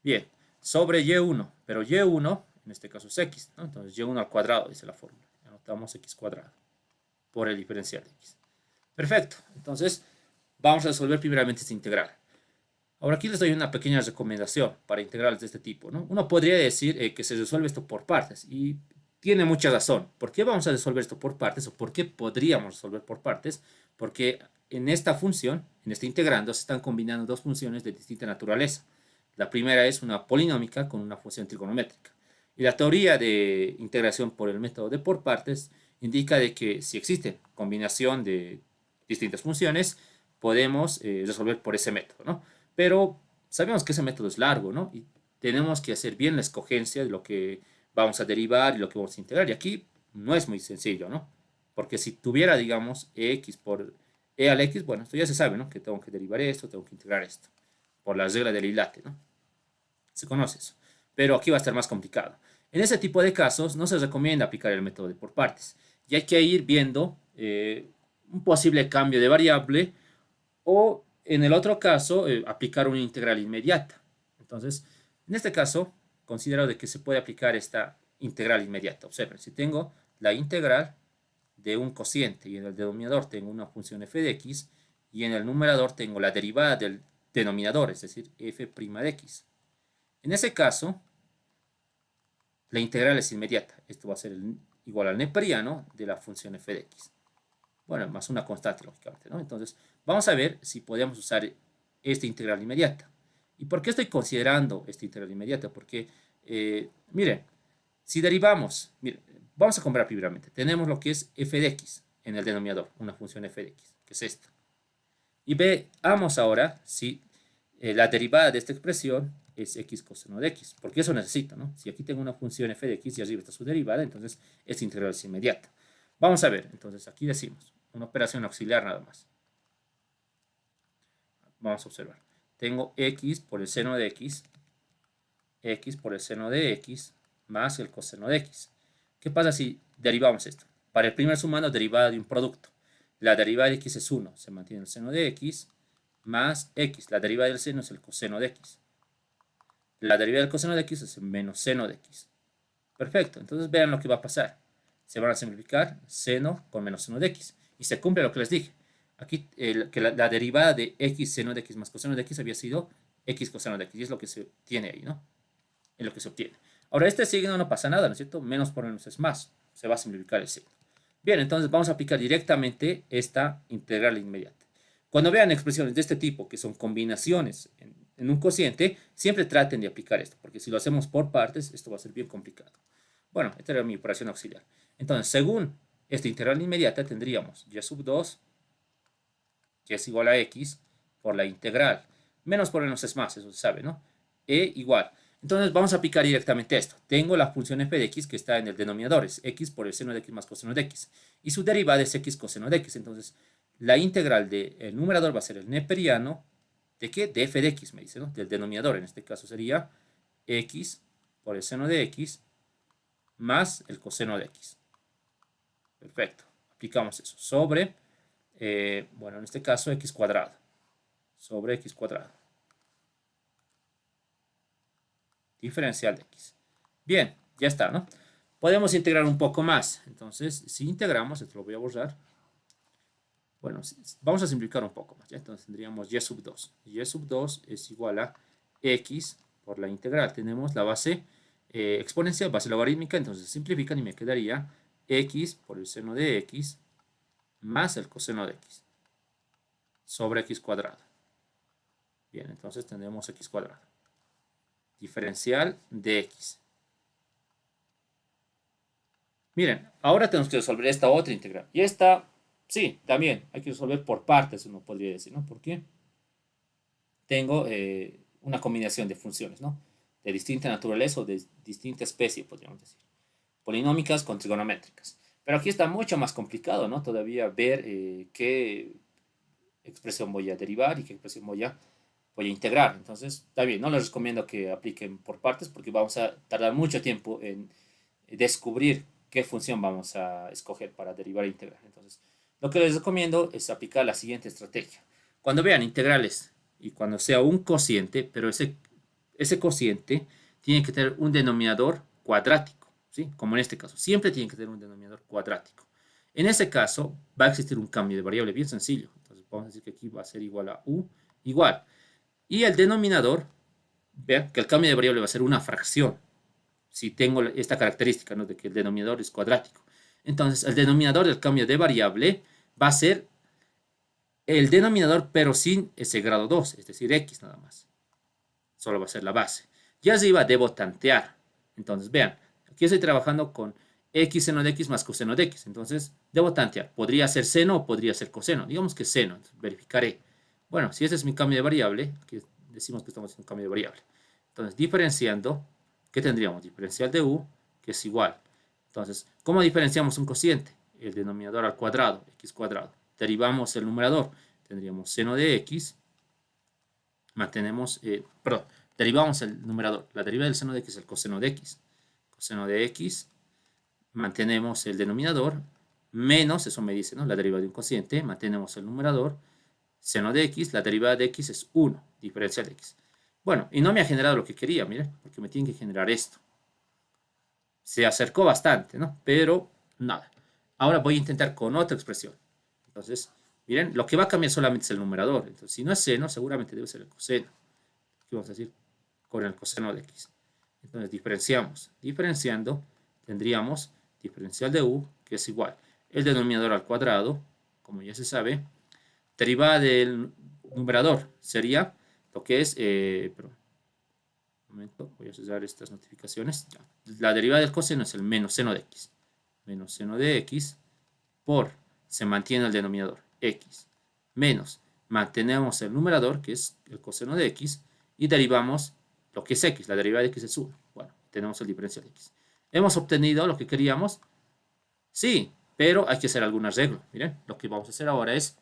Bien, sobre y1, pero y1 en este caso es x, ¿no? Entonces y1 al cuadrado, dice la fórmula. Anotamos x cuadrado por el diferencial de x. Perfecto, entonces vamos a resolver primeramente esta integral. Ahora aquí les doy una pequeña recomendación para integrales de este tipo, ¿no? Uno podría decir que se resuelve esto por partes y tiene mucha razón. ¿Por qué vamos a resolver esto por partes o por qué podríamos resolver por partes? Porque en esta función, en este integrando, se están combinando dos funciones de distinta naturaleza. La primera es una polinómica con una función trigonométrica. Y la teoría de integración por el método de por partes indica de que si existe combinación de distintas funciones, podemos resolver por ese método, ¿no? Pero sabemos que ese método es largo, ¿no? Y tenemos que hacer bien la escogencia de lo que vamos a derivar y lo que vamos a integrar. Y aquí no es muy sencillo, ¿no? Porque si tuviera, digamos, x por e al x, bueno, esto ya se sabe, ¿no? Que tengo que derivar esto, tengo que integrar esto, por la regla del hilate, ¿no? Se conoce eso. Pero aquí va a estar más complicado. En ese tipo de casos no se recomienda aplicar el método de por partes. Y hay que ir viendo un posible cambio de variable o en el otro caso aplicar una integral inmediata. Entonces, en este caso, considero de que se puede aplicar esta integral inmediata. Observen, si tengo la integral de un cociente y en el denominador tengo una función f de x y en el numerador tengo la derivada del denominador, es decir, f' de x. En ese caso, la integral es inmediata. Esto va a ser igual al neperiano de la función f de x. Bueno, más una constante, lógicamente, ¿no? Entonces, vamos a ver si podemos usar esta integral inmediata. ¿Y por qué estoy considerando esta integral inmediata? Porque, miren, si derivamos, miren, vamos a comparar primeramente. Tenemos lo que es f de x en el denominador, una función f de x, que es esta. Y veamos ahora si la derivada de esta expresión es x coseno de x, porque eso necesito, ¿no? Si aquí tengo una función f de x y arriba está su derivada, entonces esta integral es inmediata. Vamos a ver, entonces aquí decimos, una operación auxiliar nada más. Vamos a observar. Tengo x por el seno de x por el seno de x, más el coseno de x. ¿Qué pasa si derivamos esto? Para el primer sumando, derivada de un producto. La derivada de x es 1, se mantiene el seno de x, más x. La derivada del seno es el coseno de x. La derivada del coseno de x es el menos seno de x. Perfecto, entonces vean lo que va a pasar. Se van a simplificar seno con menos seno de x. Y se cumple lo que les dije. Aquí que la derivada de x seno de x más coseno de x había sido x coseno de x. Y es lo que se obtiene ahí, ¿no? Es lo que se obtiene. Ahora, este signo no pasa nada, ¿no es cierto? Menos por menos es más. Se va a simplificar el signo. Bien, entonces vamos a aplicar directamente esta integral inmediata. Cuando vean expresiones de este tipo, que son combinaciones en un cociente, siempre traten de aplicar esto, porque si lo hacemos por partes, esto va a ser bien complicado. Bueno, esta era mi operación auxiliar. Entonces, según esta integral inmediata, tendríamos y sub 2, que es igual a x, por la integral. Menos por menos es más, eso se sabe, ¿no? E igual. Entonces vamos a aplicar directamente esto. Tengo la función f de x que está en el denominador, es x por el seno de x más coseno de x. Y su derivada es x coseno de x. Entonces la integral del numerador va a ser el neperiano de qué? De f de x, me dice, ¿no? Del denominador, en este caso sería x por el seno de x más el coseno de x. Perfecto. Aplicamos eso sobre, bueno, en este caso x cuadrado. Sobre x cuadrado. Diferencial de x. Bien, ya está, ¿no? Podemos integrar un poco más. Entonces, si integramos, esto lo voy a borrar. Bueno, vamos a simplificar un poco más, ¿ya? Entonces tendríamos y sub 2. Y sub 2 es igual a x por la integral. Tenemos la base exponencial, base logarítmica, entonces simplifican y me quedaría x por el seno de x más el coseno de x sobre x cuadrado. Bien, entonces tendremos x cuadrado. Diferencial de x. Miren, ahora tenemos que resolver esta otra integral. Y esta, sí, también hay que resolver por partes, uno podría decir, ¿no? ¿Por qué? Tengo una combinación de funciones, ¿no? De distinta naturaleza o de distinta especie, podríamos decir. Polinómicas con trigonométricas. Pero aquí está mucho más complicado, ¿no? Todavía ver qué expresión voy a derivar y qué expresión voy a integrar. Entonces, está bien, no les recomiendo que apliquen por partes porque vamos a tardar mucho tiempo en descubrir qué función vamos a escoger para derivar e integrar. Entonces, lo que les recomiendo es aplicar la siguiente estrategia. Cuando vean integrales y cuando sea un cociente, pero ese cociente tiene que tener un denominador cuadrático, ¿sí? Como en este caso, siempre tiene que tener un denominador cuadrático. En ese caso, va a existir un cambio de variable bien sencillo. Entonces, vamos a decir que aquí va a ser igual a u igual. Y el denominador, vean que el cambio de variable va a ser una fracción. Si tengo esta característica, ¿no?, de que el denominador es cuadrático. Entonces, el denominador del cambio de variable va a ser el denominador, pero sin ese grado 2, es decir, x nada más. Solo va a ser la base. Y arriba debo tantear. Entonces, vean, aquí estoy trabajando con x seno de x más coseno de x. Entonces, debo tantear. Podría ser seno o podría ser coseno. Digamos que seno. Entonces, verificaré. Bueno, si ese es mi cambio de variable, aquí decimos que estamos haciendo un cambio de variable. Entonces, diferenciando, ¿qué tendríamos? Diferencial de u, que es igual. Entonces, ¿cómo diferenciamos un cociente? El denominador al cuadrado, x cuadrado. Derivamos el numerador. Tendríamos seno de x. Mantenemos, perdón, derivamos el numerador. La derivada del seno de x es el coseno de x. Coseno de x. Mantenemos el denominador. Menos, eso me dice, ¿no?, la derivada de un cociente. Mantenemos el numerador. Seno de x, la derivada de x es 1, diferencial de x. Bueno, y no me ha generado lo que quería, miren, porque me tiene que generar esto. Se acercó bastante, ¿no? Pero nada. Ahora voy a intentar con otra expresión. Entonces, miren, lo que va a cambiar solamente es el numerador. Entonces, si no es seno, seguramente debe ser el coseno. Aquí vamos a decir con el coseno de x. Entonces, diferenciamos. Diferenciando, tendríamos diferencial de u, que es igual. El denominador al cuadrado, como ya se sabe. Derivada del numerador sería lo que es, un momento, voy a cerrar estas notificaciones. Ya. La derivada del coseno es el menos seno de x. Menos seno de x por, se mantiene el denominador, x. Menos, mantenemos el numerador, que es el coseno de x, y derivamos lo que es x. La derivada de x es 1. Bueno, tenemos el diferencial de x. ¿Hemos obtenido lo que queríamos? Sí, pero hay que hacer algún arreglo. Miren, lo que vamos a hacer ahora es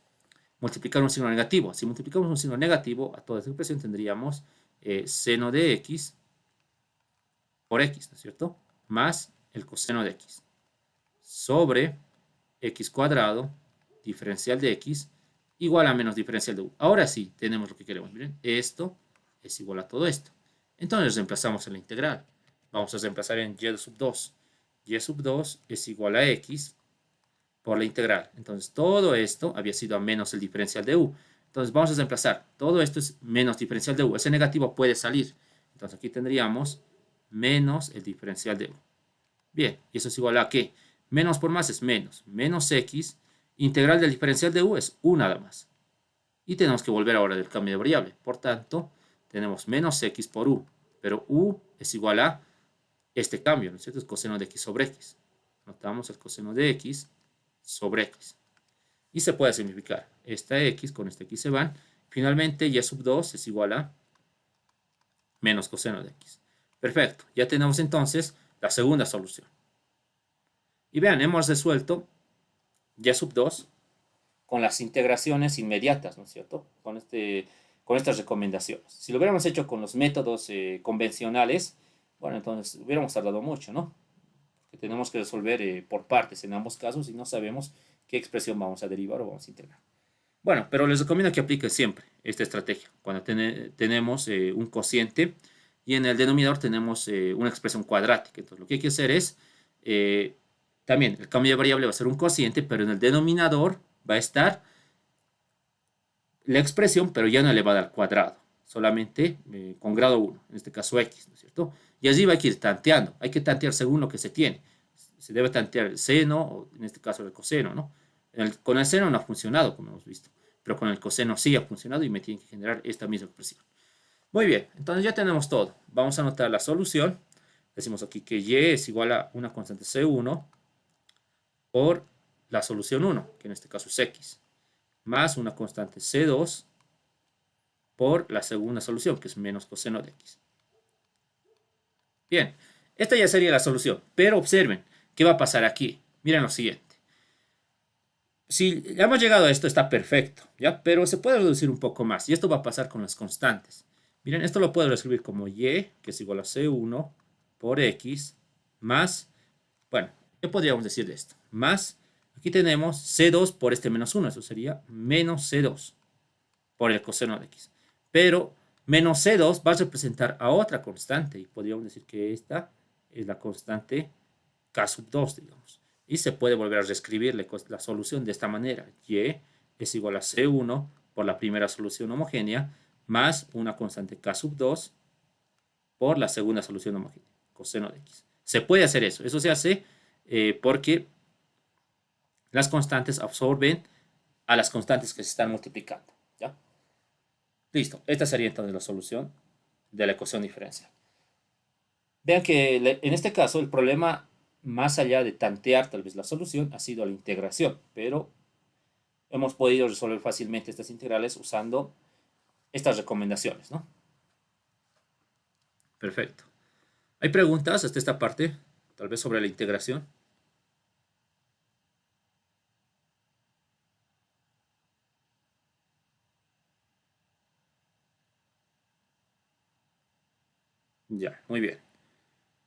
multiplicar un signo negativo. Si multiplicamos un signo negativo a toda esta expresión, tendríamos seno de x por x, ¿no es cierto? Más el coseno de x sobre x cuadrado, diferencial de x, igual a menos diferencial de u. Ahora sí, tenemos lo que queremos. Miren, esto es igual a todo esto. Entonces reemplazamos en la integral. Vamos a reemplazar en y sub 2. Y sub 2 es igual a x por la integral. Entonces, todo esto había sido a menos el diferencial de u. Entonces, vamos a reemplazar. Todo esto es menos diferencial de u. Ese negativo puede salir. Entonces, aquí tendríamos menos el diferencial de u. Bien, y eso es igual a ¿qué? Menos por más es menos. Menos x. Integral del diferencial de u es u nada más. Y tenemos que volver ahora del cambio de variable. Por tanto, tenemos menos x por u. Pero u es igual a este cambio, ¿no es cierto? Es coseno de x sobre x. Notamos el coseno de x sobre x. Y se puede simplificar. Esta x con esta x se van. Finalmente, y sub 2 es igual a menos coseno de x. Perfecto. Ya tenemos entonces la segunda solución. Y vean, hemos resuelto y sub 2 con las integraciones inmediatas, ¿no es cierto? Con estas recomendaciones. Si lo hubiéramos hecho con los métodos convencionales, bueno, entonces hubiéramos tardado mucho, ¿no? Que tenemos que resolver por partes en ambos casos y no sabemos qué expresión vamos a derivar o vamos a integrar. Bueno, pero les recomiendo que apliquen siempre esta estrategia. Cuando tenemos un cociente y en el denominador tenemos una expresión cuadrática. Entonces, lo que hay que hacer es, también el cambio de variable va a ser un cociente, pero en el denominador va a estar la expresión, pero ya no elevada al cuadrado, solamente con grado 1, en este caso x, ¿no es cierto? Y allí hay que ir tanteando, hay que tantear según lo que se tiene. Se debe tantear el seno, o en este caso el coseno, ¿no? Con el seno no ha funcionado, como hemos visto, pero con el coseno sí ha funcionado y me tiene que generar esta misma expresión. Muy bien, entonces ya tenemos todo. Vamos a anotar la solución. Decimos aquí que y es igual a una constante C1 por la solución 1, que en este caso es x, más una constante C2 por la segunda solución, que es menos coseno de x. Bien, esta ya sería la solución, pero observen, ¿qué va a pasar aquí? Miren lo siguiente. Si ya hemos llegado a esto, está perfecto, ¿ya? Pero se puede reducir un poco más, y esto va a pasar con las constantes. Miren, esto lo puedo escribir como y, que es igual a C1 por x, más, bueno, ¿qué podríamos decir de esto? Más, aquí tenemos C2 por este menos 1, eso sería menos C2 por el coseno de x. Pero menos C2 va a representar a otra constante, y podríamos decir que esta es la constante K sub 2, digamos. Y se puede volver a reescribir la solución de esta manera. Y es igual a C1 por la primera solución homogénea más una constante K sub 2 por la segunda solución homogénea, coseno de X. Se puede hacer eso. Eso se hace porque las constantes absorben a las constantes que se están multiplicando. ¿Ya? Listo. Esta sería entonces la solución de la ecuación diferencial. Vean que en este caso el problema, más allá de tantear tal vez la solución, ha sido la integración, pero hemos podido resolver fácilmente estas integrales usando estas recomendaciones, ¿no? Perfecto. ¿Hay preguntas hasta esta parte? Tal vez sobre la integración. Ya, muy bien.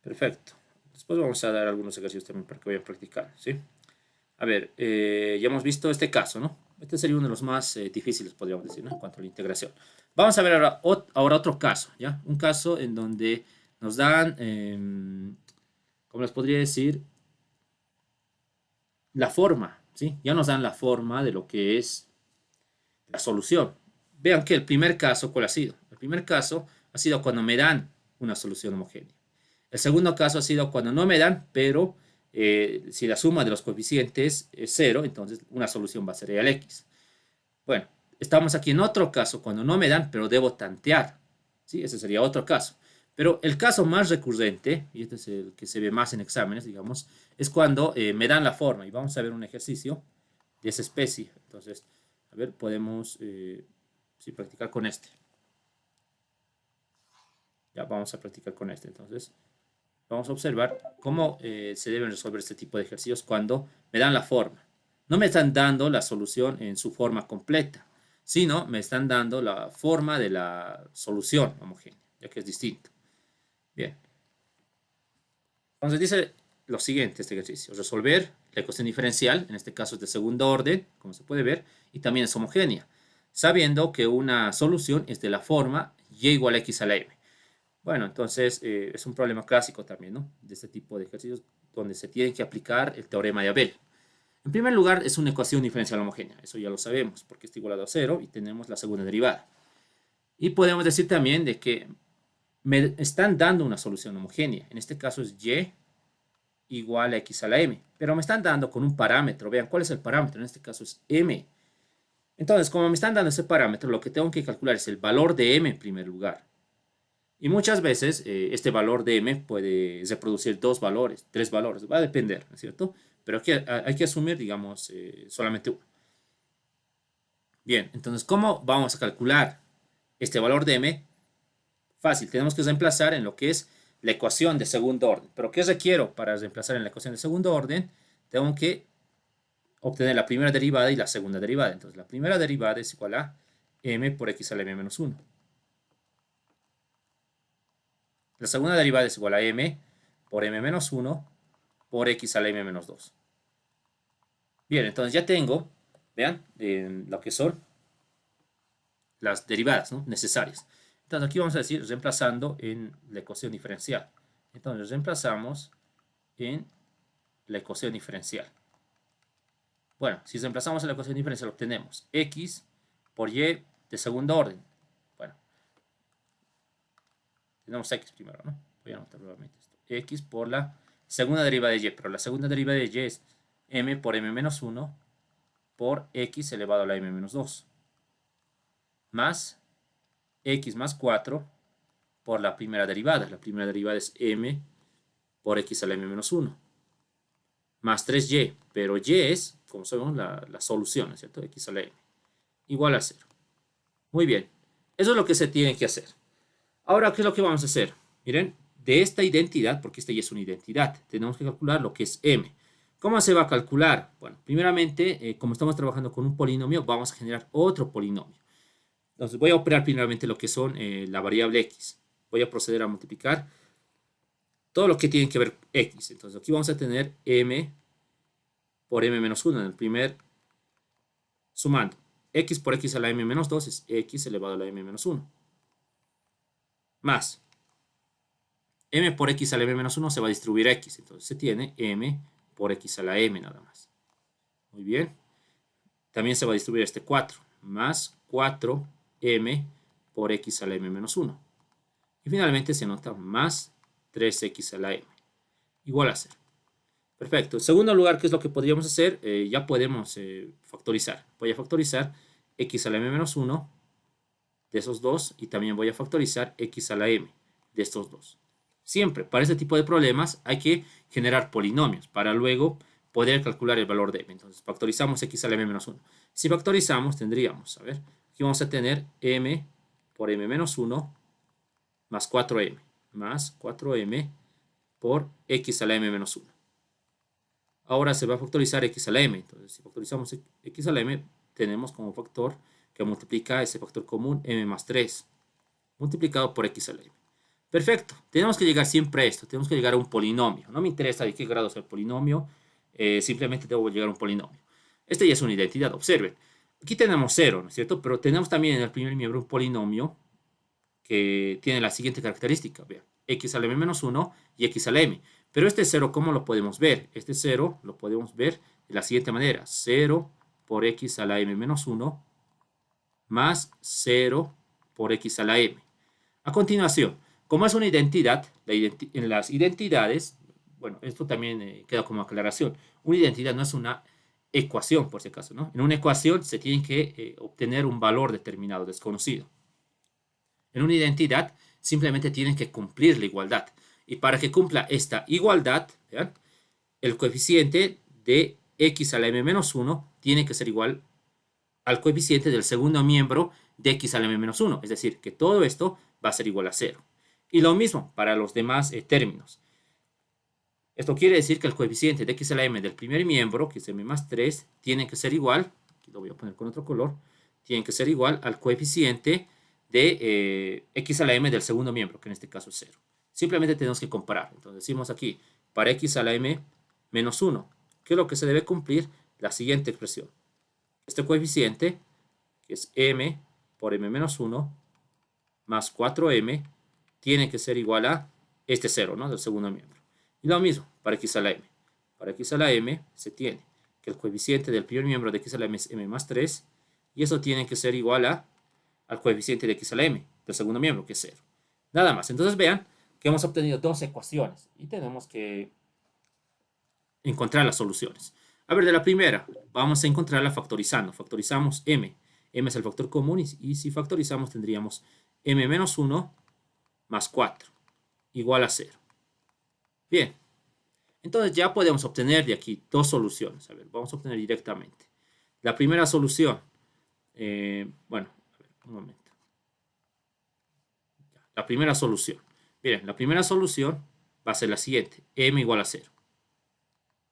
Perfecto. Después vamos a dar algunos ejercicios también para que vayan practicando, ¿sí? A ver, ya hemos visto este caso, ¿no? Este sería uno de los más difíciles, podríamos decir, ¿no? En cuanto a la integración. Vamos a ver ahora otro caso, ¿ya? Un caso en donde nos dan, ¿cómo les podría decir? La forma, ¿sí? Ya nos dan la forma de lo que es la solución. Vean que el primer caso, ¿cuál ha sido? El primer caso ha sido cuando me dan una solución homogénea. El segundo caso ha sido cuando no me dan, pero si la suma de los coeficientes es cero, entonces una solución va a ser real x. Bueno, estamos aquí en otro caso, cuando no me dan, pero debo tantear. ¿Sí? Ese sería otro caso. Pero el caso más recurrente, y este es el que se ve más en exámenes, digamos, es cuando me dan la forma. Y vamos a ver un ejercicio de esa especie. Entonces, a ver, podemos sí, practicar con este. Ya vamos a practicar con este. Entonces, vamos a observar cómo se deben resolver este tipo de ejercicios cuando me dan la forma. No me están dando la solución en su forma completa, sino me están dando la forma de la solución homogénea, ya que es distinto. Bien. Entonces dice lo siguiente este ejercicio. Resolver la ecuación diferencial, en este caso es de segundo orden, como se puede ver, y también es homogénea, sabiendo que una solución es de la forma y igual a x a la m. Bueno, entonces es un problema clásico también, ¿no? De este tipo de ejercicios donde se tiene que aplicar el teorema de Abel. En primer lugar, es una ecuación diferencial homogénea. Eso ya lo sabemos, porque está igualado a 0 y tenemos la segunda derivada. Y podemos decir también de que me están dando una solución homogénea. En este caso es y igual a x a la m. Pero me están dando con un parámetro. Vean, ¿cuál es el parámetro? En este caso es m. Entonces, como me están dando ese parámetro, lo que tengo que calcular es el valor de m en primer lugar. Y muchas veces este valor de m puede reproducir dos valores, tres valores, va a depender, ¿no es cierto? Pero aquí hay que asumir, digamos, solamente uno. Bien, entonces, ¿cómo vamos a calcular este valor de m? Fácil, tenemos que reemplazar en lo que es la ecuación de segundo orden. ¿Pero qué requiero para reemplazar en la ecuación de segundo orden? Tengo que obtener la primera derivada y la segunda derivada. Entonces, la primera derivada es igual a m por x a la m menos 1. La segunda derivada es igual a m por m menos 1 por x a la m menos 2. Bien, entonces ya tengo, vean, lo que son las derivadas, ¿no? Necesarias. Entonces aquí vamos a decir reemplazando en la ecuación diferencial. Entonces reemplazamos en la ecuación diferencial. Bueno, si reemplazamos en la ecuación diferencial obtenemos x por y de segundo orden. Bueno, tenemos x primero, ¿no? Voy a anotar nuevamente esto. X por la segunda derivada de y, pero la segunda derivada de y es m por m menos 1 por x elevado a la m menos 2 más x más 4 por la primera derivada. La primera derivada es m por x a la m menos 1 más 3y, pero y es, como sabemos, la solución, ¿cierto? X a la m igual a 0. Muy bien, eso es lo que se tiene que hacer. Ahora, ¿qué es lo que vamos a hacer? Miren, de esta identidad, porque esta ya es una identidad, tenemos que calcular lo que es m. ¿Cómo se va a calcular? Bueno, primeramente, como estamos trabajando con un polinomio, vamos a generar otro polinomio. Entonces, voy a operar primeramente lo que son la variable x. Voy a proceder a multiplicar todo lo que tiene que ver x. Entonces, aquí vamos a tener m por m menos 1 en el primer sumando. X por x a la m menos 2 es x elevado a la m menos 1. Más m por x a la m menos 1 se va a distribuir a x. Entonces se tiene m por x a la m nada más. Muy bien. también se va a distribuir este 4, más 4m por x a la m menos 1. Y finalmente se nota más 3x a la m, igual a 0. Perfecto. En segundo lugar, ¿qué es lo que podríamos hacer? Ya podemos factorizar. Voy a factorizar x a la m menos 1 de esos dos, y también voy a factorizar x a la m de estos dos. Siempre, para este tipo de problemas, hay que generar polinomios para luego poder calcular el valor de m. Entonces, factorizamos x a la m menos 1. Si factorizamos, tendríamos, a ver, aquí vamos a tener m por m menos 1 más 4m, más 4m por x a la m menos 1. Ahora se va a factorizar x a la m. Entonces, si factorizamos x a la m, tenemos como factor que multiplica ese factor común m más 3, multiplicado por x a la m. Perfecto. Tenemos que llegar siempre a esto. Tenemos que llegar a un polinomio. No me interesa de qué grado es el polinomio. Simplemente debo llegar a un polinomio. Esta ya es una identidad. Observen. Aquí tenemos 0, ¿no es cierto? Pero tenemos también en el primer miembro un polinomio que tiene la siguiente característica. Vean, x a la m menos 1 y x a la m. Pero este 0, ¿cómo lo podemos ver? Este 0 lo podemos ver de la siguiente manera. 0 por x a la m menos 1 más 0 por x a la m. A continuación, como es una identidad, en las identidades, bueno, esto también queda como aclaración. Una identidad no es una ecuación, por si acaso, ¿no? En una ecuación se tiene que obtener un valor determinado, desconocido. En una identidad simplemente tienen que cumplir la igualdad. Y para que cumpla esta igualdad, ¿vean? El coeficiente de x a la m menos 1 tiene que ser igual al coeficiente del segundo miembro de x a la m menos 1. Es decir, que todo esto va a ser igual a 0. Y lo mismo para los demás términos. Esto quiere decir que el coeficiente de x a la m del primer miembro, que es m más 3, tiene que ser igual, aquí lo voy a poner con otro color, tiene que ser igual al coeficiente de x a la m del segundo miembro, que en este caso es 0. Simplemente tenemos que comparar. Entonces decimos aquí, para x a la m menos 1, ¿qué es lo que se debe cumplir? La siguiente expresión. Este coeficiente, que es m por m menos 1, más 4m, tiene que ser igual a este 0, ¿no? Del segundo miembro. Y lo mismo para x a la m. Para x a la m se tiene que el coeficiente del primer miembro de x a la m es m más 3, y eso tiene que ser igual al coeficiente de x a la m del segundo miembro, que es 0. Nada más. Entonces vean que hemos obtenido dos ecuaciones y tenemos que encontrar las soluciones. A ver, de la primera, vamos a encontrarla factorizando. Factorizamos m. M es el factor común y si factorizamos tendríamos m menos 1 más 4 igual a 0. Bien, entonces ya podemos obtener de aquí dos soluciones. A ver, vamos a obtener directamente. La primera solución, bueno, a ver, un momento. La primera solución. Miren, la primera solución va a ser la siguiente, m igual a 0.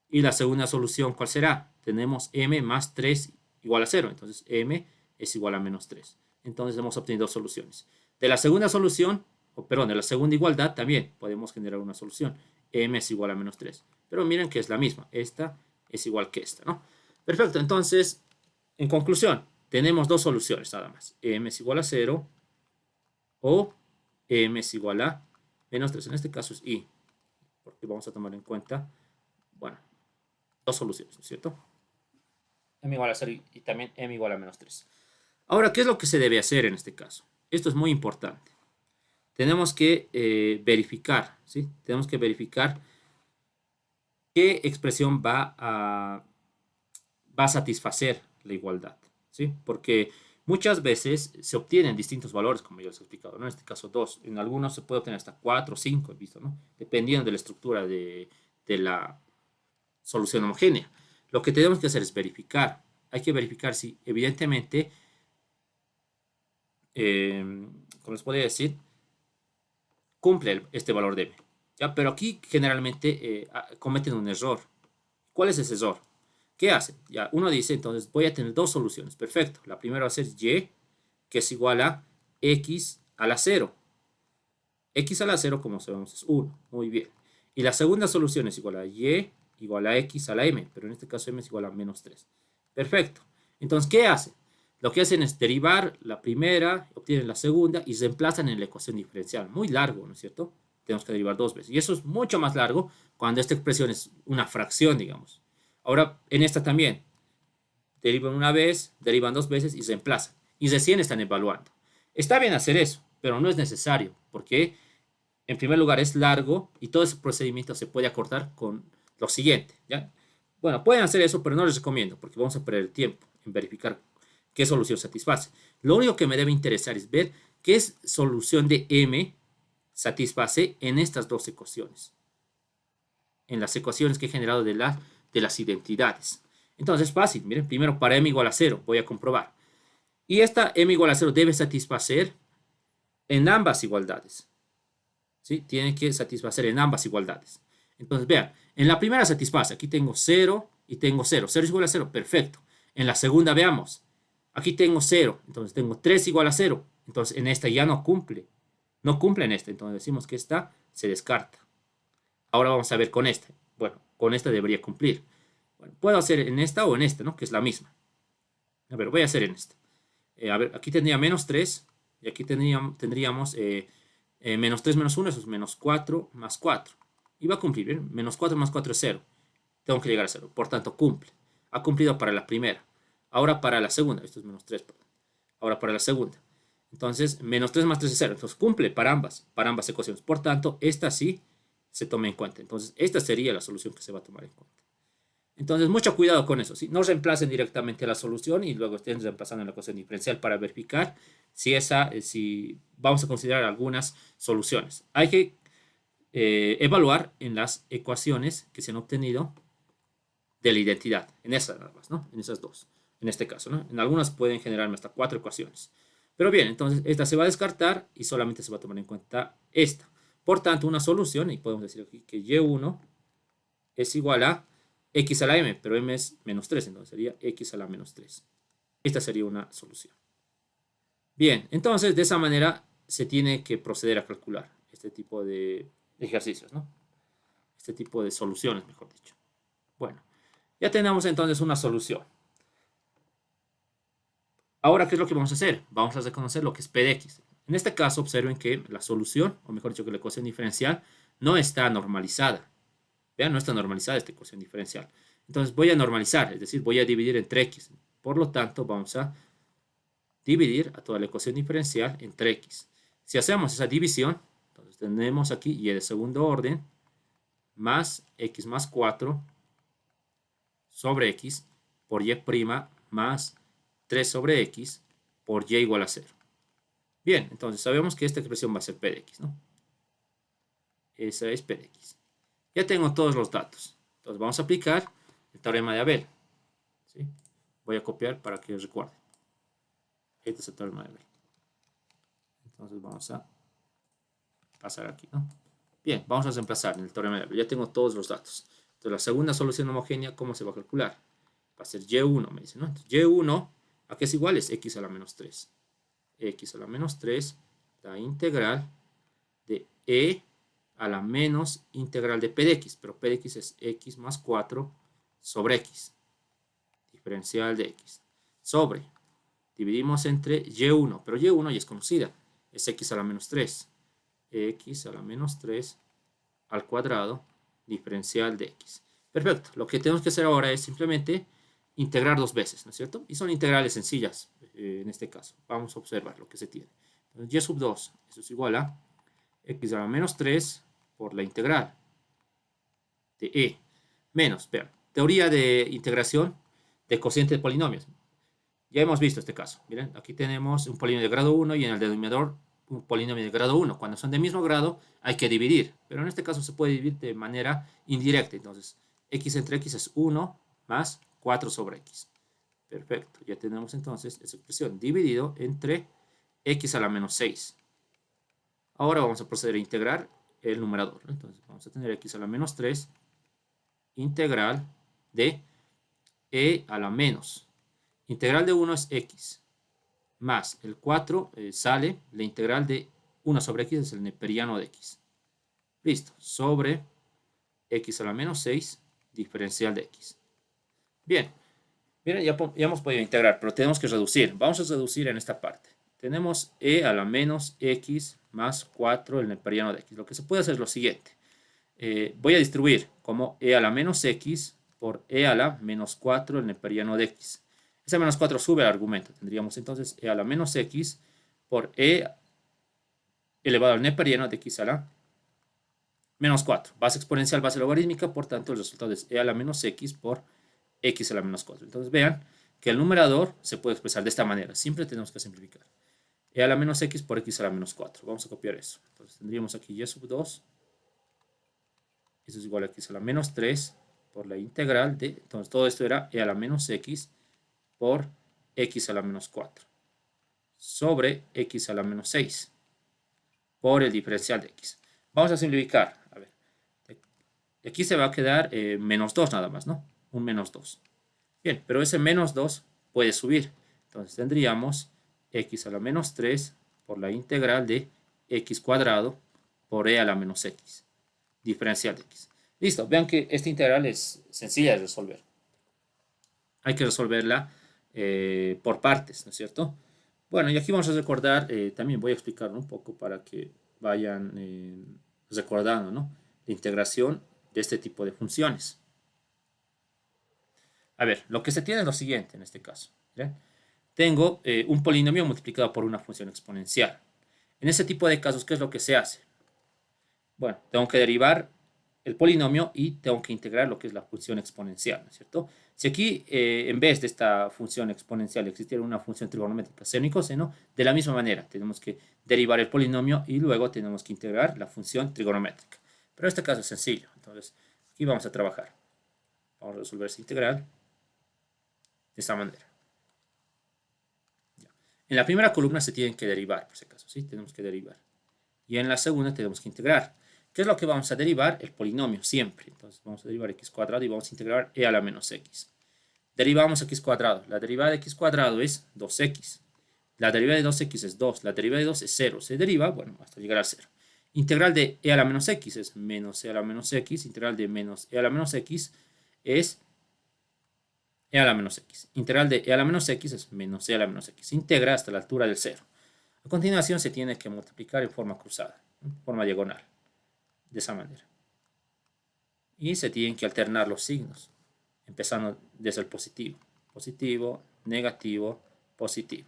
Y la segunda solución, ¿cuál será? Tenemos m más 3 igual a 0. Entonces m es igual a menos 3. Entonces hemos obtenido dos soluciones. De la segunda solución, perdón, de la segunda igualdad también podemos generar una solución. M es igual a menos 3. Pero miren que es la misma. Esta es igual que esta, ¿no? Perfecto. Entonces, en conclusión, tenemos dos soluciones nada más. M es igual a 0 o M es igual a menos 3. En este caso es I. Porque vamos a tomar en cuenta, bueno, dos soluciones, ¿no es cierto? M igual a 0 y también M igual a menos 3. Ahora, ¿qué es lo que se debe hacer en este caso? Esto es muy importante. Tenemos que verificar, ¿sí? Tenemos que verificar qué expresión va a satisfacer la igualdad, ¿sí? Porque muchas veces se obtienen distintos valores, como ya les he explicado, ¿no? En este caso 2. En algunos se puede obtener hasta 4 o 5, he visto, ¿no? Dependiendo de la estructura de la solución homogénea. Lo que tenemos que hacer es verificar. Hay que verificar si, evidentemente, como les podría decir, cumple este valor de m. ¿Ya? Pero aquí generalmente cometen un error. ¿Cuál es ese error? ¿Qué hacen? Ya, uno dice, entonces voy a tener dos soluciones. Perfecto. La primera va a ser y, que es igual a x a la 0. X a la 0, como sabemos, es 1. Muy bien. Y la segunda solución es igual a y igual a x a la m. Pero en este caso m es igual a menos 3. Perfecto. Entonces, ¿qué hacen? Lo que hacen es derivar la primera, obtienen la segunda y reemplazan en la ecuación diferencial. Muy largo, ¿no es cierto? Tenemos que derivar dos veces. Y eso es mucho más largo cuando esta expresión es una fracción, digamos. Ahora, en esta también. derivan una vez, derivan dos veces y reemplazan. Y recién están evaluando. Está bien hacer eso, pero no es necesario, porque en primer lugar es largo y todo ese procedimiento se puede acortar con lo siguiente, ¿ya? Bueno, pueden hacer eso, pero no les recomiendo, porque vamos a perder el tiempo en verificar qué solución satisface. Lo único que me debe interesar es ver qué solución de m satisface en estas dos ecuaciones, en las ecuaciones que he generado de las identidades. Entonces, fácil, miren, primero para m igual a 0, voy a comprobar. Y esta m igual a 0 debe satisfacer en ambas igualdades. ¿Sí? Tiene que satisfacer en ambas igualdades. Entonces, vean, en la primera satisface, aquí tengo 0 y tengo 0. 0 es igual a 0, perfecto. En la segunda, veamos, aquí tengo 0, entonces tengo 3 igual a 0. Entonces, en esta ya no cumple. No cumple en esta, entonces decimos que esta se descarta. Ahora vamos a ver con esta. Bueno, con esta debería cumplir. Bueno, puedo hacer en esta o en esta, ¿no? Que es la misma. A ver, voy a hacer en esta. A ver, aquí tendría menos 3 y aquí tendríamos menos 3 menos 1, eso es menos 4 más 4. Y va a cumplir, ¿bien? Menos 4 más 4 es 0. Tengo que llegar a 0. Por tanto, cumple. Ha cumplido para la primera. Ahora para la segunda. Esto es menos 3. Perdón. Ahora para la segunda. Entonces, menos 3 más 3 es 0. Entonces, cumple para ambas ecuaciones. Por tanto, esta sí se toma en cuenta. Entonces, esta sería la solución que se va a tomar en cuenta. Entonces, mucho cuidado con eso. ¿Sí? No reemplacen directamente la solución y luego estén reemplazando la ecuación diferencial para verificar si vamos a considerar algunas soluciones. Hay que evaluar en las ecuaciones que se han obtenido de la identidad, en esas nada más, ¿no? En esas dos, en este caso, ¿no? En algunas pueden generarme hasta 4 ecuaciones. Pero bien, entonces esta se va a descartar y solamente se va a tomar en cuenta esta. Por tanto, una solución, y podemos decir aquí que y1 es igual a x a la m, pero m es menos 3, entonces sería x a la menos 3. Esta sería una solución. Bien, entonces de esa manera se tiene que proceder a calcular este tipo de ejercicios, ¿no? Este tipo de soluciones, mejor dicho. Bueno, ya tenemos entonces una solución. Ahora, ¿qué es lo que vamos a hacer? Vamos a reconocer lo que es p de x. En este caso, observen que la solución, o mejor dicho, que la ecuación diferencial, no está normalizada. Vean, no está normalizada esta ecuación diferencial. Entonces voy a normalizar, es decir, voy a dividir entre x. Por lo tanto, vamos a dividir a toda la ecuación diferencial entre x. Si hacemos esa división, entonces tenemos aquí y de segundo orden más x más 4 sobre x por y' más 3 sobre x por y igual a 0. Bien, entonces sabemos que esta expresión va a ser p de x, ¿no? Esa es p de x. Ya tengo todos los datos. Entonces vamos a aplicar el teorema de Abel. ¿Sí? Voy a copiar para que recuerden. Este es el teorema de Abel. Entonces vamos a pasar aquí, ¿no? Bien, vamos a reemplazar en el teorema de Abel. Ya tengo todos los datos. Entonces la segunda solución homogénea, ¿cómo se va a calcular? Va a ser y1, me dice, ¿no? Entonces, y1, ¿a qué es igual? Es x a la menos 3. X a la menos 3, la integral de e a la menos integral de p de x, pero p de x es x más 4 sobre x, diferencial de x, sobre, dividimos entre y1, pero y1 ya es conocida, es x a la menos 3, x a la menos 3 al cuadrado, diferencial de x. Perfecto, lo que tenemos que hacer ahora es simplemente integrar dos veces, ¿no es cierto? Y son integrales sencillas en este caso. Vamos a observar lo que se tiene. Entonces, y sub 2, eso es igual a x a la menos 3 por la integral de e menos, vean, teoría de integración de cociente de polinomios. Ya hemos visto este caso. Miren, aquí tenemos un polinomio de grado 1 y en el denominador un polinomio de grado 1. Cuando son del mismo grado hay que dividir, pero en este caso se puede dividir de manera indirecta. Entonces, x entre x es 1 más 4 sobre x. Perfecto, ya tenemos entonces esa expresión dividido entre x a la menos 6. Ahora vamos a proceder a integrar el numerador. Entonces vamos a tener x a la menos 3 integral de e a la menos. Integral de 1 es x más el 4 sale la integral de 1 sobre x es el neperiano de x. Listo, sobre x a la menos 6 diferencial de x. Bien, miren, ya hemos podido integrar, pero tenemos que reducir. Vamos a reducir en esta parte. Tenemos e a la menos x más 4 el neperiano de x. Lo que se puede hacer es lo siguiente. Voy a distribuir como e a la menos x por e a la menos 4 el neperiano de x. Ese menos 4 sube al argumento. Tendríamos entonces e a la menos x por e elevado al neperiano de x a la menos 4. Base exponencial, base logarítmica, por tanto el resultado es e a la menos x por x a la menos 4. Entonces vean que el numerador se puede expresar de esta manera. Siempre tenemos que simplificar. E a la menos x por x a la menos 4. Vamos a copiar eso. Entonces tendríamos aquí y sub 2. Eso es igual a x a la menos 3 por la integral de... Entonces todo esto era e a la menos x por x a la menos 4 sobre x a la menos 6 por el diferencial de x. Vamos a simplificar. A ver, aquí se va a quedar menos 2 nada más, ¿no? Un menos 2. Bien, pero ese menos 2 puede subir. Entonces tendríamos x a la menos 3 por la integral de x cuadrado por e a la menos x. Diferencial de x. Listo, vean que esta integral es sencilla de resolver. Hay que resolverla por partes, ¿no es cierto? Bueno, y aquí vamos a recordar, también voy a explicarlo un poco para que vayan recordando, ¿no? La integración de este tipo de funciones. A ver, lo que se tiene es lo siguiente en este caso. ¿Bien? Tengo un polinomio multiplicado por una función exponencial. En ese tipo de casos, ¿qué es lo que se hace? Bueno, tengo que derivar el polinomio y tengo que integrar lo que es la función exponencial, ¿no es cierto? Si aquí, en vez de esta función exponencial, existiera una función trigonométrica seno y coseno, de la misma manera, tenemos que derivar el polinomio y luego tenemos que integrar la función trigonométrica. Pero en este caso es sencillo, entonces aquí vamos a trabajar. Vamos a resolver esta integral de esta manera. Ya. En la primera columna se tienen que derivar, por si acaso, ¿sí? Tenemos que derivar. Y en la segunda tenemos que integrar. ¿Qué es lo que vamos a derivar? El polinomio, siempre. Entonces vamos a derivar x cuadrado y vamos a integrar e a la menos x. Derivamos x cuadrado. La derivada de x cuadrado es 2x. La derivada de 2x es 2. La derivada de 2 es 0. Se deriva, bueno, hasta llegar a 0. Integral de e a la menos x es menos e a la menos x. Integral de menos e a la menos x es e a la menos x. Integral de e a la menos x es menos e a la menos x. Integra hasta la altura del 0. A continuación se tiene que multiplicar en forma cruzada, en forma diagonal. De esa manera. Y se tienen que alternar los signos, empezando desde el positivo. Positivo, negativo, positivo.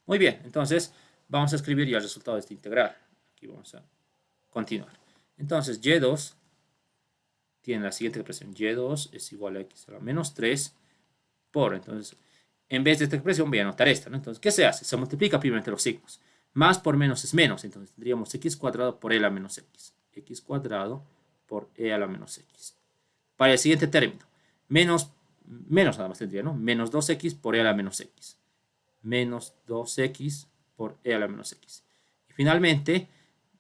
Muy bien, entonces vamos a escribir ya el resultado de esta integral. Aquí vamos a continuar. Entonces y2 tiene la siguiente expresión. y2 es igual a x a la menos 3 por, entonces, en vez de esta expresión voy a anotar esta, ¿no? Entonces, ¿qué se hace? Se multiplica primero los signos. Más por menos es menos, entonces tendríamos x cuadrado por e a la menos x. X cuadrado por e a la menos x. Para el siguiente término, menos nada más tendría, ¿no? Menos 2x por e a la menos x. Menos 2x por e a la menos x. Y finalmente,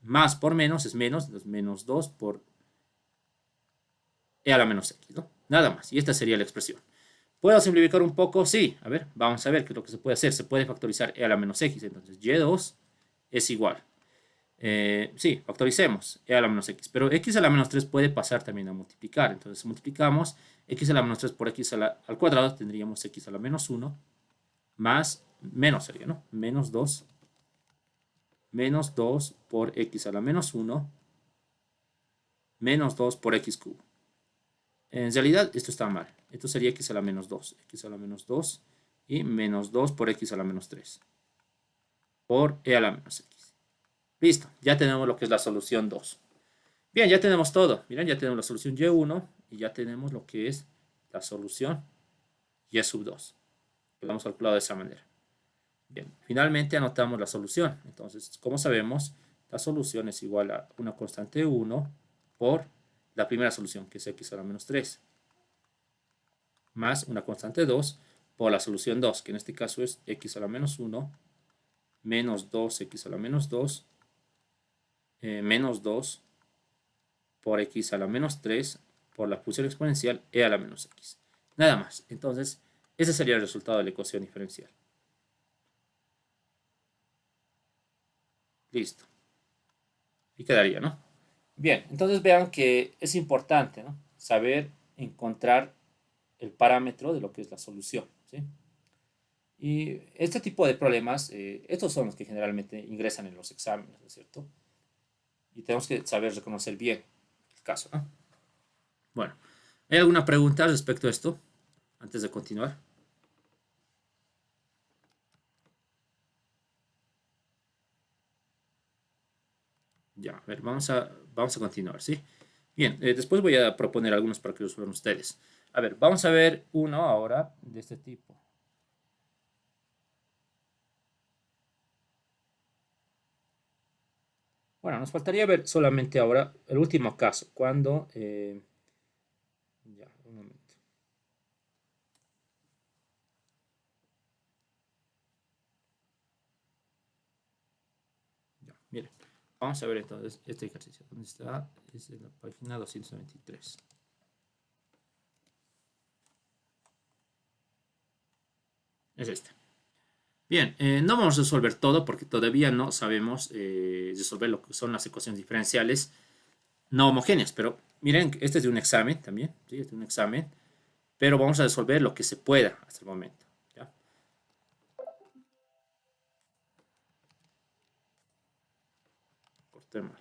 más por menos es menos, entonces menos 2 por e a la menos x, ¿no? Nada más, y esta sería la expresión. ¿Puedo simplificar un poco? Sí, a ver, vamos a ver qué es lo que se puede hacer. Se puede factorizar e a la menos x, entonces y2 es igual. Sí, factoricemos e a la menos x, pero x a la menos 3 puede pasar también a multiplicar, entonces si multiplicamos x a la menos 3 por x al cuadrado, tendríamos x a la menos 1 más, menos sería, ¿no? Menos 2 por x a la menos 1 menos 2 por x cubo. En realidad esto está mal, esto sería x a la menos 2, x a la menos 2 y menos 2 por x a la menos 3 por e a la menos x. Listo, ya tenemos lo que es la solución 2. Bien, ya tenemos todo. Miren, ya tenemos la solución y1 y ya tenemos lo que es la solución y sub 2. Lo hemos calculado de esa manera. Bien, finalmente anotamos la solución. Entonces, como sabemos, la solución es igual a una constante 1 por la primera solución, que es x a la menos 3, más una constante 2 por la solución 2, que en este caso es x a la menos 1 menos 2x a la menos 2 menos 2 por x a la menos 3 por la función exponencial e a la menos x. Nada más. Entonces, ese sería el resultado de la ecuación diferencial. Listo. Y quedaría, ¿no? Bien, entonces vean que es importante, ¿no? Saber encontrar el parámetro de lo que es la solución, ¿sí? Y este tipo de problemas, estos son los que generalmente ingresan en los exámenes, ¿no es cierto? Y tenemos que saber reconocer bien el caso, ¿no? Bueno, ¿hay alguna pregunta respecto a esto antes de continuar? Ya, a ver, vamos a continuar, ¿sí? Bien, después voy a proponer algunos para que los vean ustedes. A ver, vamos a ver uno ahora de este tipo. Bueno, nos faltaría ver solamente ahora el último caso, cuando... ya, un momento. Ya, miren, vamos a ver entonces este ejercicio. ¿Dónde está? Es en la página 223. Es este. Bien, no vamos a resolver todo porque todavía no sabemos resolver lo que son las ecuaciones diferenciales no homogéneas, pero miren, este es de un examen también, ¿sí? Es de un examen, pero vamos a resolver lo que se pueda hasta el momento. ¿Ya? Cortemos.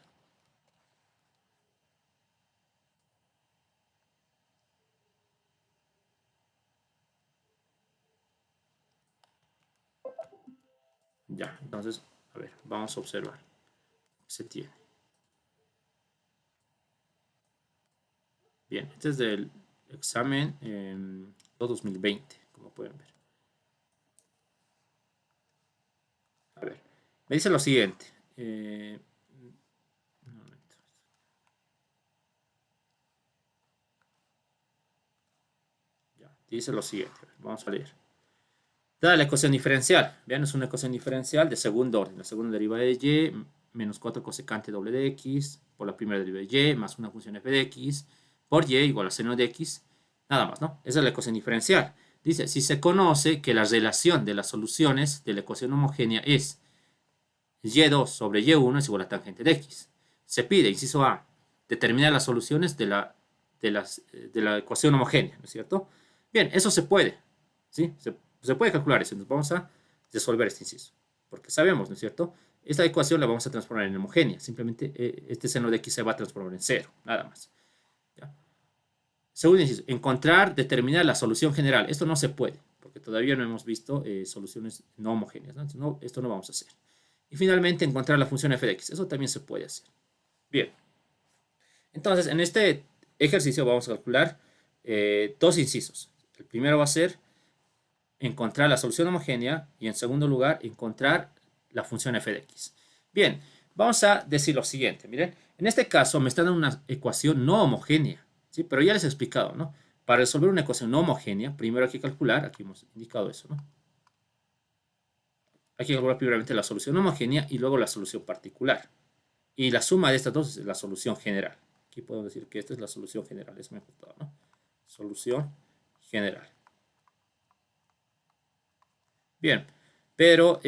Ya, entonces, a ver, vamos a observar. Se tiene. Bien, este es del examen 2020, como pueden ver. A ver, me dice lo siguiente. Un momento. Ya, dice lo siguiente. A ver, vamos a leer. Dada la ecuación diferencial. Vean, es una ecuación diferencial de segundo orden. La segunda derivada de y menos 4 cosecante doble de x por la primera derivada de y más una función f de x por y igual a seno de x. Nada más, ¿no? Esa es la ecuación diferencial. Dice, si se conoce que la relación de las soluciones de la ecuación homogénea es y2 sobre y1 es igual a tangente de x. Se pide, inciso A, determinar las soluciones de la ecuación homogénea, ¿no es cierto? Bien, eso se puede, ¿sí? Se puede calcular eso. Entonces vamos a resolver este inciso, porque sabemos, ¿no es cierto? Esta ecuación la vamos a transformar en homogénea. Simplemente este seno de x se va a transformar en cero, nada más. ¿Ya? Segundo inciso, encontrar, determinar la solución general. Esto no se puede, porque todavía no hemos visto soluciones no homogéneas, ¿no? Entonces, esto no vamos a hacer. Y finalmente, encontrar la función f de x. Eso también se puede hacer. Bien. Entonces, en este ejercicio vamos a calcular dos incisos. El primero va a ser encontrar la solución homogénea y en segundo lugar, encontrar la función f de x. Bien, vamos a decir lo siguiente. Miren, en este caso me están dando una ecuación no homogénea, ¿sí? Pero ya les he explicado, ¿no? Para resolver una ecuación no homogénea, primero hay que calcular, aquí hemos indicado eso, ¿no? Hay que calcular primeramente la solución homogénea y luego la solución particular. Y la suma de estas dos es la solución general. Aquí podemos decir que esta es la solución general. Eso me ha gustado, ¿no? Solución general. Bien, pero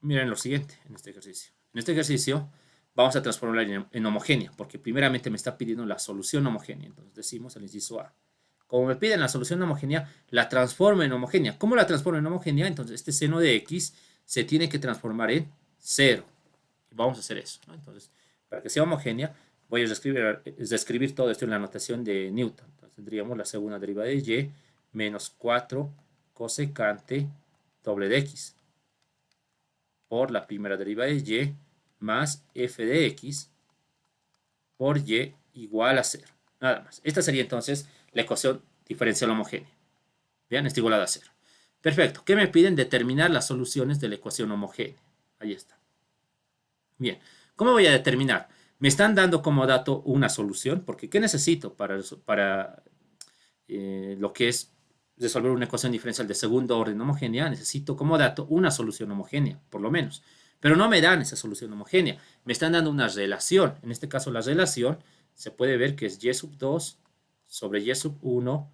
miren lo siguiente en este ejercicio. En este ejercicio vamos a transformarla en homogénea, porque primeramente me está pidiendo la solución homogénea. Entonces decimos el inciso A. Como me piden la solución homogénea, la transformo en homogénea. ¿Cómo la transformo en homogénea? Entonces este seno de x se tiene que transformar en 0. Y vamos a hacer eso, ¿no? Entonces, para que sea homogénea, voy a describir todo esto en la notación de Newton. Entonces, tendríamos la segunda derivada de y menos 4 cosecante doble de x por la primera derivada de y más f de x por y igual a 0. Nada más. Esta sería entonces la ecuación diferencial homogénea. Vean, está igualada a 0. Perfecto. ¿Qué me piden? Determinar las soluciones de la ecuación homogénea. Ahí está. Bien. ¿Cómo voy a determinar? Me están dando como dato una solución, porque ¿qué necesito para lo que es resolver una ecuación diferencial de segundo orden homogénea? Necesito como dato una solución homogénea, por lo menos. Pero no me dan esa solución homogénea. Me están dando una relación. En este caso, la relación se puede ver que es y sub 2 sobre y sub 1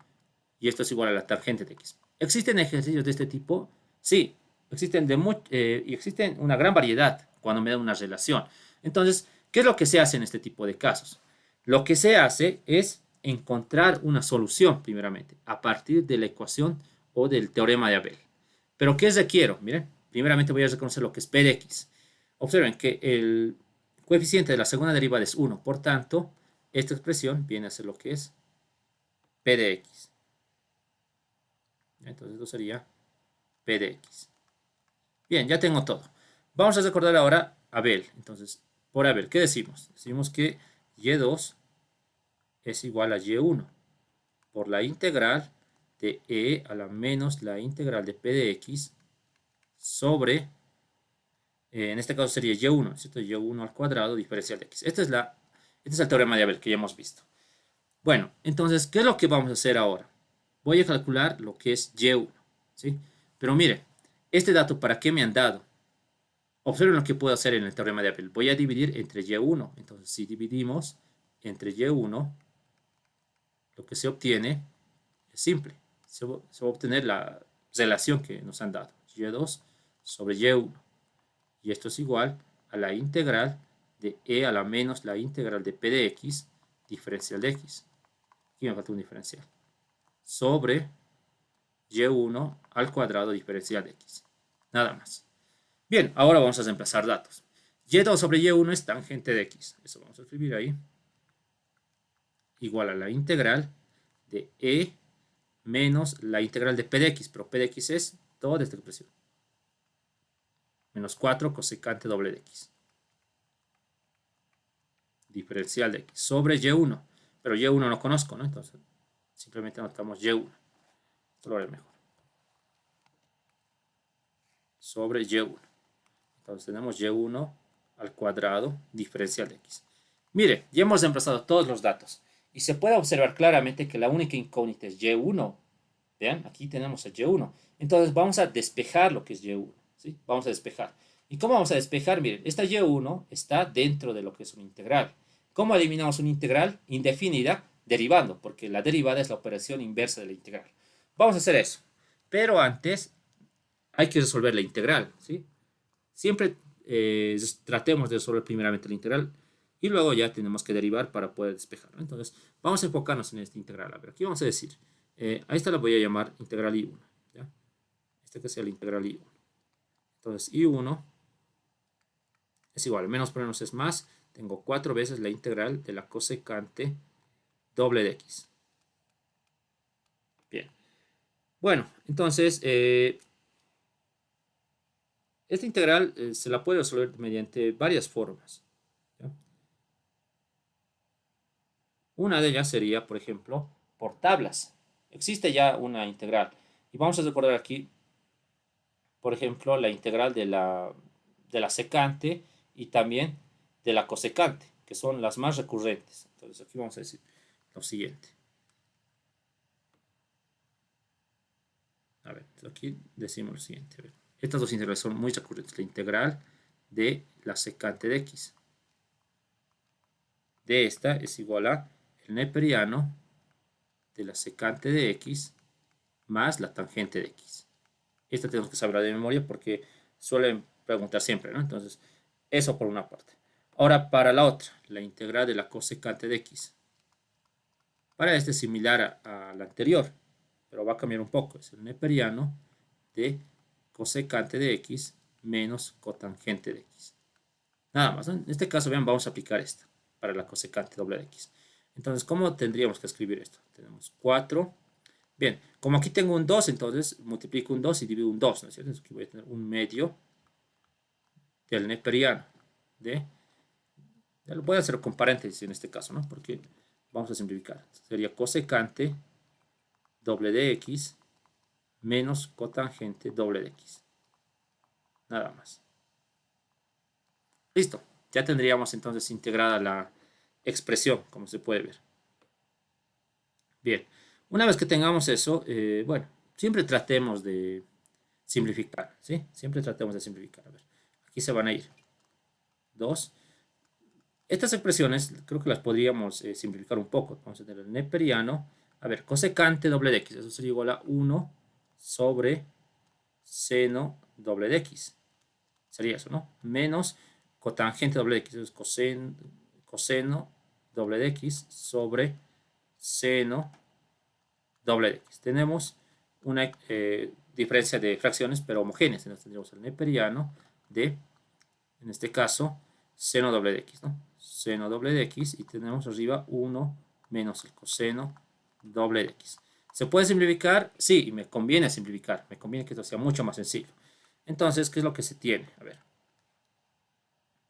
y esto es igual a la tangente de x. ¿Existen ejercicios de este tipo? Sí, y existen una gran variedad cuando me dan una relación. Entonces, ¿qué es lo que se hace en este tipo de casos? Lo que se hace es encontrar una solución, primeramente, a partir de la ecuación o del teorema de Abel. ¿Pero qué requiero? Miren, primeramente voy a reconocer lo que es p de x. Observen que el coeficiente de la segunda derivada es 1, por tanto, esta expresión viene a ser lo que es p de x. Entonces, esto sería p de x. Bien, ya tengo todo. Vamos a recordar ahora Abel. Entonces, por Abel, ¿qué decimos? Decimos que y2 es igual a y1 por la integral de e a la menos la integral de p de x sobre, en este caso sería y1, ¿cierto? Y1 al cuadrado diferencial de x. Este es el teorema de Abel que ya hemos visto. Bueno, entonces, ¿qué es lo que vamos a hacer ahora? Voy a calcular lo que es y1, ¿sí? Pero mire, este dato, ¿para qué me han dado? Observen lo que puedo hacer en el teorema de Abel. Voy a dividir entre y1. Entonces, si dividimos entre y1, lo que se obtiene es simple. Se va a obtener la relación que nos han dado. Y2 sobre y1. Y esto es igual a la integral de e a la menos la integral de p de x diferencial de x. Aquí me falta un diferencial. Sobre y1 al cuadrado diferencial de x. Nada más. Bien, ahora vamos a reemplazar datos. Y2 sobre y1 es tangente de x. Eso vamos a escribir ahí. Igual a la integral de e menos la integral de p de x. Pero p de x es toda esta expresión. Menos 4 cosecante doble de x. Diferencial de x sobre y1. Pero y1 no conozco, ¿no? Entonces, simplemente anotamos y1. Esto lo haré mejor. Sobre y1. Entonces tenemos y1 al cuadrado diferencial de x. Mire, ya hemos reemplazado todos los datos. Y se puede observar claramente que la única incógnita es y1. Vean, aquí tenemos el y1. Entonces vamos a despejar lo que es y1. ¿Sí? Vamos a despejar. ¿Y cómo vamos a despejar? Miren, esta y1 está dentro de lo que es una integral. ¿Cómo eliminamos una integral indefinida? Derivando, porque la derivada es la operación inversa de la integral. Vamos a hacer eso. Pero antes hay que resolver la integral. ¿Sí? Siempre tratemos de resolver primeramente la integral y luego ya tenemos que derivar para poder despejar, ¿no? Entonces, vamos a enfocarnos en esta integral. A ver, aquí vamos a decir, a esta la voy a llamar integral I1. ¿Ya? Esta que sea la integral I1. Entonces, I1 es igual, menos por menos es más. Tengo 4 veces la integral de la cosecante doble de x. Bien. Bueno, entonces, esta integral se la puede resolver mediante varias formas. ¿Ya? Una de ellas sería, por ejemplo, por tablas. Existe ya una integral. Y vamos a recordar aquí, por ejemplo, la integral de la secante y también de la cosecante, que son las más recurrentes. Entonces aquí vamos a decir lo siguiente. A ver, aquí decimos lo siguiente. A ver, estas dos integrales son muy recurrentes. La integral de la secante de x. De esta es igual a el neperiano de la secante de x más la tangente de x. Esta tenemos que saberla de memoria porque suelen preguntar siempre, ¿no? Entonces, eso por una parte. Ahora, para la otra, la integral de la cosecante de x. Para este es similar a la anterior, pero va a cambiar un poco. Es el neperiano de cosecante de x menos cotangente de x. Nada más, ¿no? En este caso, vean, vamos a aplicar esta para la cosecante doble de x. Entonces, ¿cómo tendríamos que escribir esto? Tenemos 4. Bien, como aquí tengo un 2, entonces multiplico un 2 y divido un 2, ¿no es cierto? Entonces aquí voy a tener un medio del neperiano de... Ya lo voy a hacer con paréntesis en este caso, ¿no? Porque vamos a simplificar. Sería cosecante doble de x menos cotangente doble de x. Nada más. Listo. Ya tendríamos entonces integrada la expresión, como se puede ver. Bien. Una vez que tengamos eso, bueno, siempre tratemos de simplificar, ¿sí? Siempre tratemos de simplificar. A ver, aquí se van a ir 2. Estas expresiones creo que las podríamos simplificar un poco. Vamos a tener el neperiano. A ver, cosecante doble de x. Eso sería igual a 1 sobre seno doble de x. Sería eso, ¿no? Menos cotangente doble de x. Eso es coseno doble de x sobre seno doble de x. Tenemos una diferencia de fracciones, pero homogéneas. Entonces tendríamos el neperiano de, en este caso, seno doble de x, ¿no? Seno doble de x y tenemos arriba 1 menos el coseno doble de x. ¿Se puede simplificar? Sí, y me conviene simplificar. Me conviene que esto sea mucho más sencillo. Entonces, ¿qué es lo que se tiene? A ver.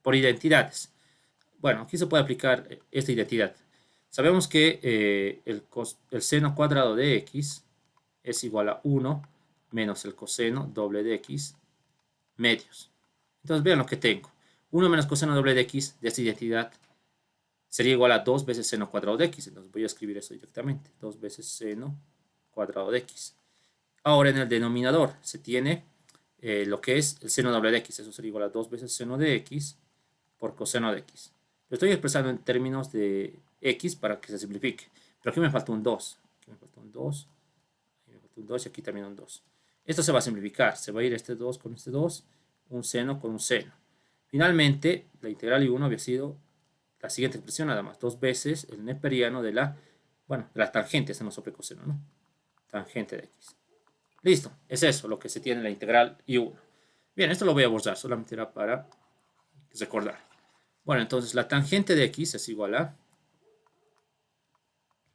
por identidades. Bueno, aquí se puede aplicar esta identidad. Sabemos que el seno cuadrado de x es igual a 1 menos el coseno doble de x medios. Entonces vean lo que tengo. 1 menos coseno doble de x de esta identidad sería igual a 2 veces seno cuadrado de x. Entonces voy a escribir eso directamente. 2 veces seno cuadrado de x. Ahora en el denominador se tiene lo que es el seno doble de x. Eso sería igual a 2 veces seno de x por coseno de x. Lo estoy expresando en términos de x para que se simplifique. Pero aquí me falta un 2. Aquí me falta un 2. Aquí me falta un 2 y aquí también un 2. Esto se va a simplificar. Se va a ir este 2 con este 2. Un seno con un seno. Finalmente, la integral y 1 había sido la siguiente expresión, nada más. 2 veces el neperiano de la, bueno, de la tangente, seno sobre coseno, ¿no? Tangente de x. Listo. Es eso lo que se tiene en la integral y 1. Bien, esto lo voy a borrar. Solamente era para recordar. Bueno, entonces la tangente de x es igual a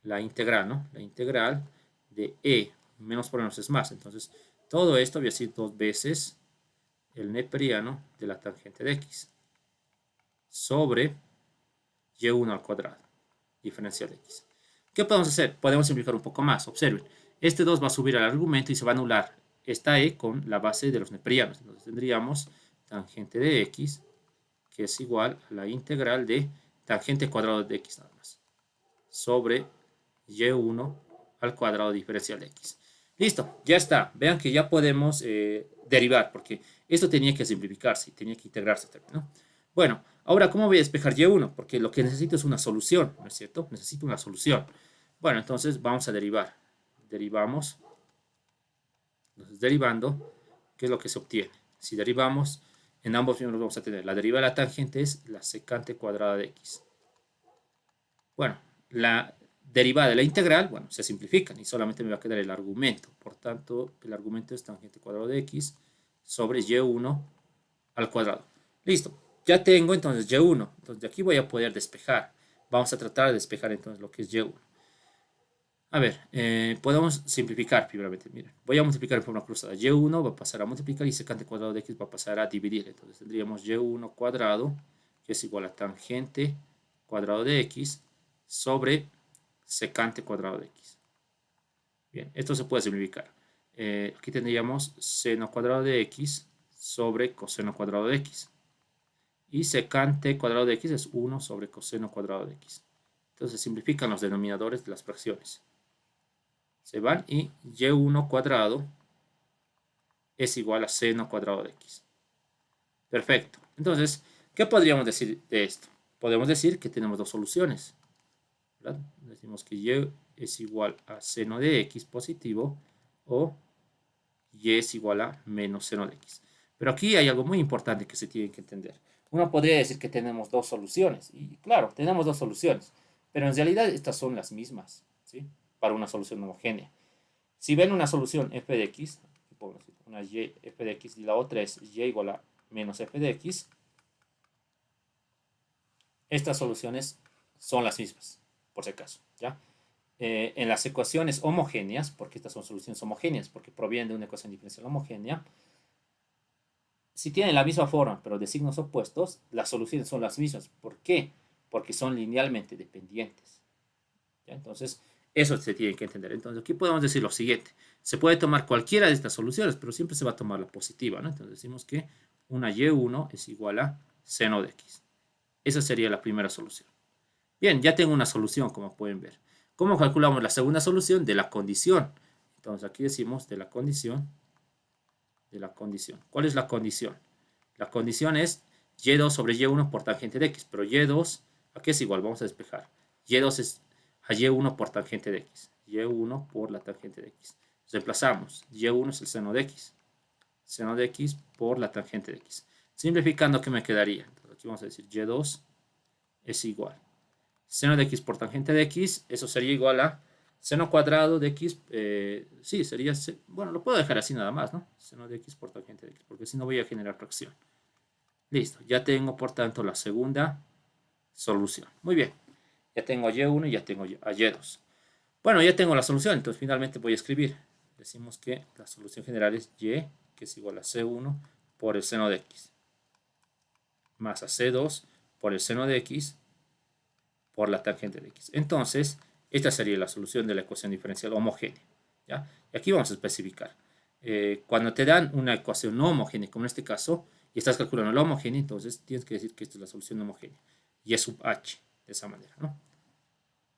la integral, ¿no? La integral de e menos por menos es más. Entonces, todo esto había sido 2 veces el neperiano de la tangente de x sobre y1 al cuadrado, diferencial de x. ¿Qué podemos hacer? Podemos simplificar un poco más. Observen, este 2 va a subir al argumento y se va a anular esta e con la base de los neperianos. Entonces tendríamos tangente de x, que es igual a la integral de tangente cuadrado de x nada más, sobre y1 al cuadrado diferencial de x. Listo, ya está. Vean que ya podemos derivar, porque esto tenía que simplificarse y tenía que integrarse también, ¿no? Bueno, ahora, ¿cómo voy a despejar y1? Porque lo que necesito es una solución, ¿no es cierto? Necesito una solución. Bueno, entonces vamos a derivar. Derivamos. Entonces, derivando, ¿qué es lo que se obtiene? Si derivamos, en ambos miembros vamos a tener la derivada de la tangente es la secante cuadrada de x. Bueno, la derivada de la integral, bueno, se simplifican y solamente me va a quedar el argumento. Por tanto, el argumento es tangente cuadrado de x sobre y1 al cuadrado. Listo. Ya tengo entonces y1. Entonces de aquí voy a poder despejar. Vamos a tratar de despejar entonces lo que es y1. A ver, podemos simplificar primeramente. Miren, voy a multiplicar en forma cruzada. Y1 va a pasar a multiplicar y secante cuadrado de x va a pasar a dividir. Entonces tendríamos y1 cuadrado, que es igual a tangente cuadrado de x sobre secante cuadrado de x. Bien, esto se puede simplificar. Aquí tendríamos seno cuadrado de x sobre coseno cuadrado de x. Y secante cuadrado de x es 1 sobre coseno cuadrado de x. Entonces simplifican los denominadores de las fracciones. Se van y y1 cuadrado es igual a seno cuadrado de x. Perfecto. Entonces, ¿qué podríamos decir de esto? Podemos decir que tenemos dos soluciones, ¿verdad? Decimos que y es igual a seno de x positivo o y es igual a menos seno de x. Pero aquí hay algo muy importante que se tiene que entender. Uno podría decir que tenemos dos soluciones. Y claro, tenemos dos soluciones. Pero en realidad estas son las mismas, ¿sí? Para una solución homogénea. Si ven una solución f de x, una y f de x y la otra es y igual a menos f de x, estas soluciones son las mismas, por si acaso, ¿ya? En las ecuaciones homogéneas, porque estas son soluciones homogéneas, porque provienen de una ecuación diferencial homogénea, si tienen la misma forma, pero de signos opuestos, las soluciones son las mismas. ¿Por qué? Porque son linealmente dependientes. ¿Ya? Entonces, eso se tiene que entender. Entonces, aquí podemos decir lo siguiente. Se puede tomar cualquiera de estas soluciones, pero siempre se va a tomar la positiva, ¿no? Entonces, decimos que una y1 es igual a seno de x. Esa sería la primera solución. Bien, ya tengo una solución, como pueden ver. ¿Cómo calculamos la segunda solución? De la condición. Entonces, aquí decimos de la condición. ¿Cuál es la condición? La condición es y2 sobre y1 por tangente de x, pero y2, ¿a qué es igual? Vamos a despejar. y2 es a y1 por tangente de x. y1 por la tangente de x. Reemplazamos. y1 es el seno de x. Seno de x por la tangente de x. Simplificando, ¿qué me quedaría? Entonces, aquí vamos a decir y2 es igual. Seno de x por tangente de x, eso sería igual a seno cuadrado de x, sí, sería, bueno, lo puedo dejar así nada más, ¿no? Seno de x por tangente de x, porque si no voy a generar fracción. Listo, ya tengo, por tanto, la segunda solución. Muy bien, ya tengo a y1 y ya tengo a y2. Bueno, ya tengo la solución, entonces finalmente voy a escribir. Decimos que la solución general es y, que es igual a c1 por el seno de x, más AC2 por el seno de X por la tangente de X. Entonces, esta sería la solución de la ecuación diferencial homogénea. ¿Ya? Y aquí vamos a especificar. Cuando te dan una ecuación no homogénea, como en este caso, y estás calculando la homogénea, entonces tienes que decir que esta es la solución homogénea. Y es sub h, de esa manera, ¿no?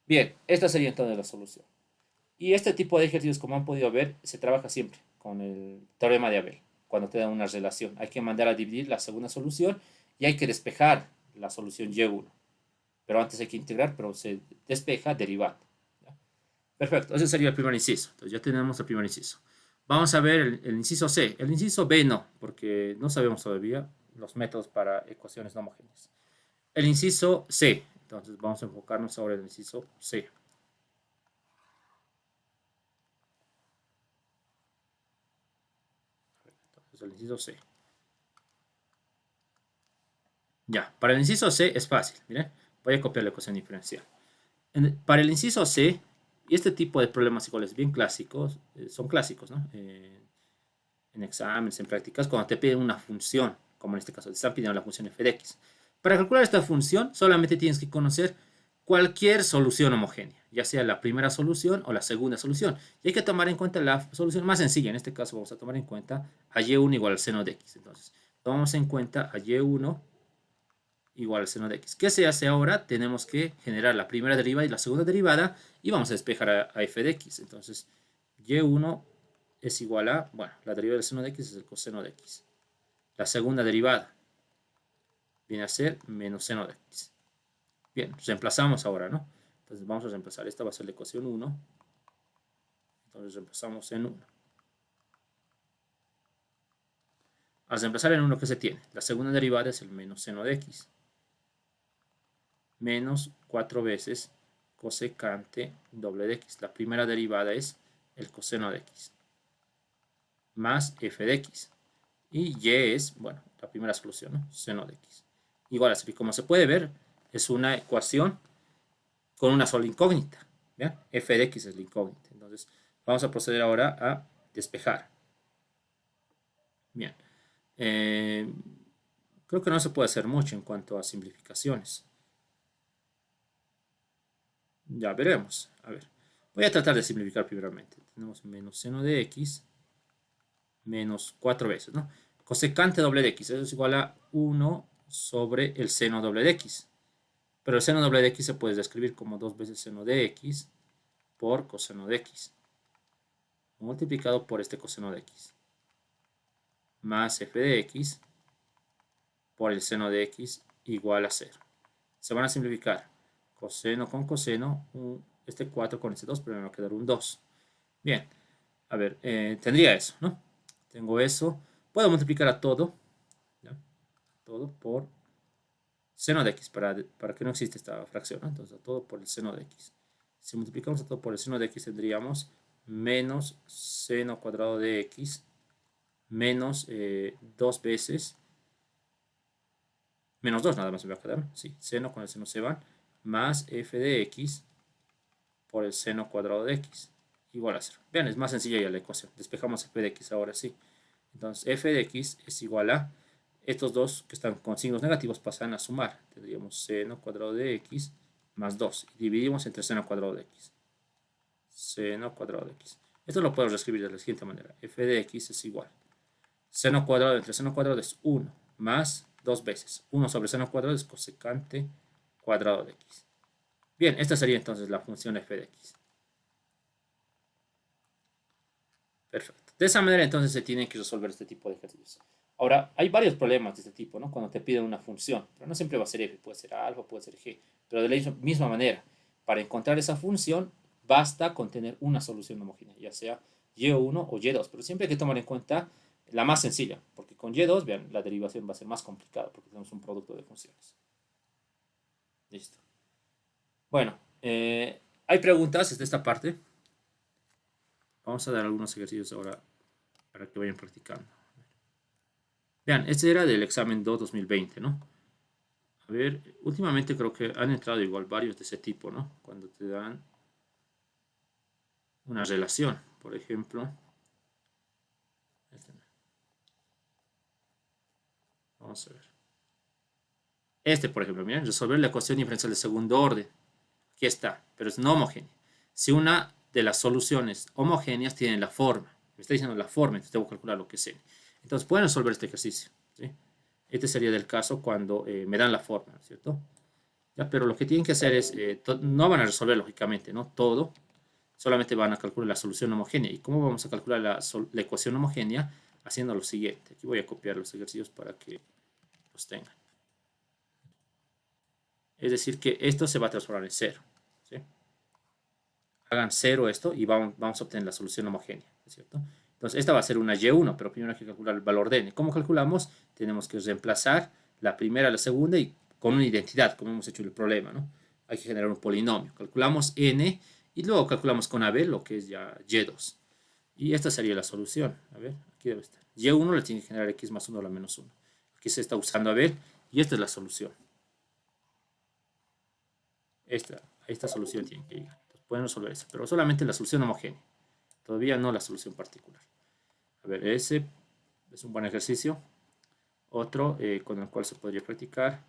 Bien, esta sería entonces la solución. Y este tipo de ejercicios, como han podido ver, se trabaja siempre con el teorema de Abel, cuando te dan una relación. Hay que mandar a dividir la segunda solución y hay que despejar la solución y1. Pero antes hay que integrar, pero se despeja derivando. ¿Ya? Perfecto, ese sería el primer inciso. Entonces ya tenemos el primer inciso. Vamos a ver el inciso C. El inciso B no, porque no sabemos todavía los métodos para ecuaciones no homogéneas. El inciso C. Entonces vamos a enfocarnos ahora en el inciso C. Entonces el inciso C. Ya, para el inciso C es fácil. Miren, voy a copiar la ecuación diferencial. Para el inciso C, y este tipo de problemas iguales bien clásicos, son clásicos, ¿no? En exámenes, en prácticas, cuando te piden una función, como en este caso te están pidiendo la función f de x. Para calcular esta función, solamente tienes que conocer cualquier solución homogénea, ya sea la primera solución o la segunda solución. Y hay que tomar en cuenta la solución más sencilla. En este caso vamos a tomar en cuenta a y1 igual al seno de x. Entonces, tomamos en cuenta a y1 igual al seno de x. ¿Qué se hace ahora? Tenemos que generar la primera derivada y la segunda derivada y vamos a despejar a f de x. Entonces, y1 es igual a, bueno, la derivada del seno de x es el coseno de x. La segunda derivada viene a ser menos seno de x. Bien, reemplazamos ahora, ¿no? Entonces vamos a reemplazar. Esta va a ser la ecuación 1. Entonces reemplazamos en 1. Al reemplazar en 1, ¿qué se tiene? La segunda derivada es el menos seno de x. Menos 4 veces cosecante doble de x. La primera derivada es el coseno de x. Más f de x. Y y es, bueno, la primera solución, ¿no? Seno de x. Igual a 0. Y como se puede ver, es una ecuación con una sola incógnita. ¿Vean? F de x es la incógnita. Entonces, vamos a proceder ahora a despejar. Bien. Creo que no se puede hacer mucho en cuanto a simplificaciones. Ya veremos. A ver. Voy a tratar de simplificar primeramente. Tenemos menos seno de x menos 4 veces, ¿no? Cosecante doble de x. Eso es igual a 1 sobre el seno doble de x. Pero el seno doble de x se puede describir como 2 veces seno de x por coseno de x. Multiplicado por este coseno de x. Más f de x por el seno de x igual a 0. Se van a simplificar coseno con coseno, este 4 con este 2, pero me va a quedar un 2. Bien, a ver, tendría eso, ¿no? Tengo eso. Puedo multiplicar a todo, ¿ya? Todo por seno de x, para que no exista esta fracción, ¿no? Entonces, a todo por el seno de x. Si multiplicamos a todo por el seno de x, tendríamos menos seno cuadrado de x menos 2 veces, menos 2 nada más me va a quedar, ¿no? Sí, seno con el seno se van, más f de x por el seno cuadrado de x, igual a 0. Vean, es más sencilla ya la ecuación. Despejamos f de x ahora sí. Entonces, f de x es igual a, estos dos que están con signos negativos pasan a sumar. Tendríamos seno cuadrado de x más 2. Y dividimos entre seno cuadrado de x. Seno cuadrado de x. Esto lo puedo reescribir de la siguiente manera. F de x es igual. Seno cuadrado entre seno cuadrado es 1 más 2 veces. 1 sobre seno cuadrado es cosecante cuadrado de x. Bien, esta sería entonces la función f de x. Perfecto. De esa manera entonces se tiene que resolver este tipo de ejercicios. Ahora, hay varios problemas de este tipo, ¿no? Cuando te piden una función, pero no siempre va a ser f, puede ser alfa, puede ser g, pero de la misma manera, para encontrar esa función, basta con tener una solución homogénea, ya sea y1 o y2, pero siempre hay que tomar en cuenta la más sencilla, porque con y2, vean, la derivación va a ser más complicada, porque tenemos un producto de funciones. Listo. Bueno, hay preguntas desde esta parte. Vamos a dar algunos ejercicios ahora para que vayan practicando. Vean, este era del examen 2 2020, ¿no? A ver, últimamente creo que han entrado igual varios de ese tipo, ¿no? Cuando te dan una relación, por ejemplo. Vamos a ver. Este, por ejemplo, miren, resolver la ecuación diferencial de segundo orden. Aquí está, pero es no homogénea. Si una de las soluciones homogéneas tiene la forma, me está diciendo la forma, entonces debo calcular lo que es n. Entonces pueden resolver este ejercicio, ¿sí? Este sería del caso cuando me dan la forma, ¿cierto? ¿Ya? Pero lo que tienen que hacer es, no van a resolver lógicamente, ¿no? Todo, solamente van a calcular la solución homogénea. ¿Y cómo vamos a calcular la ecuación homogénea? Haciendo lo siguiente. Aquí voy a copiar los ejercicios para que los tengan. Es decir, que esto se va a transformar en cero, ¿sí? Hagan cero esto y vamos a obtener la solución homogénea, ¿cierto? Entonces, esta va a ser una y1, pero primero hay que calcular el valor de n. ¿Cómo calculamos? Tenemos que reemplazar la primera a la segunda y con una identidad, como hemos hecho en el problema, ¿no? Hay que generar un polinomio. Calculamos n y luego calculamos con AB lo que es ya y2. Y esta sería la solución. A ver, aquí debe estar. Y1 le tiene que generar x más 1 a la menos 1. Aquí se está usando AB y esta es la solución. Esta solución tiene que llegar. Entonces pueden resolver eso, pero solamente la solución homogénea. Todavía no la solución particular. A ver, ese es un buen ejercicio. Otro con el cual se podría practicar.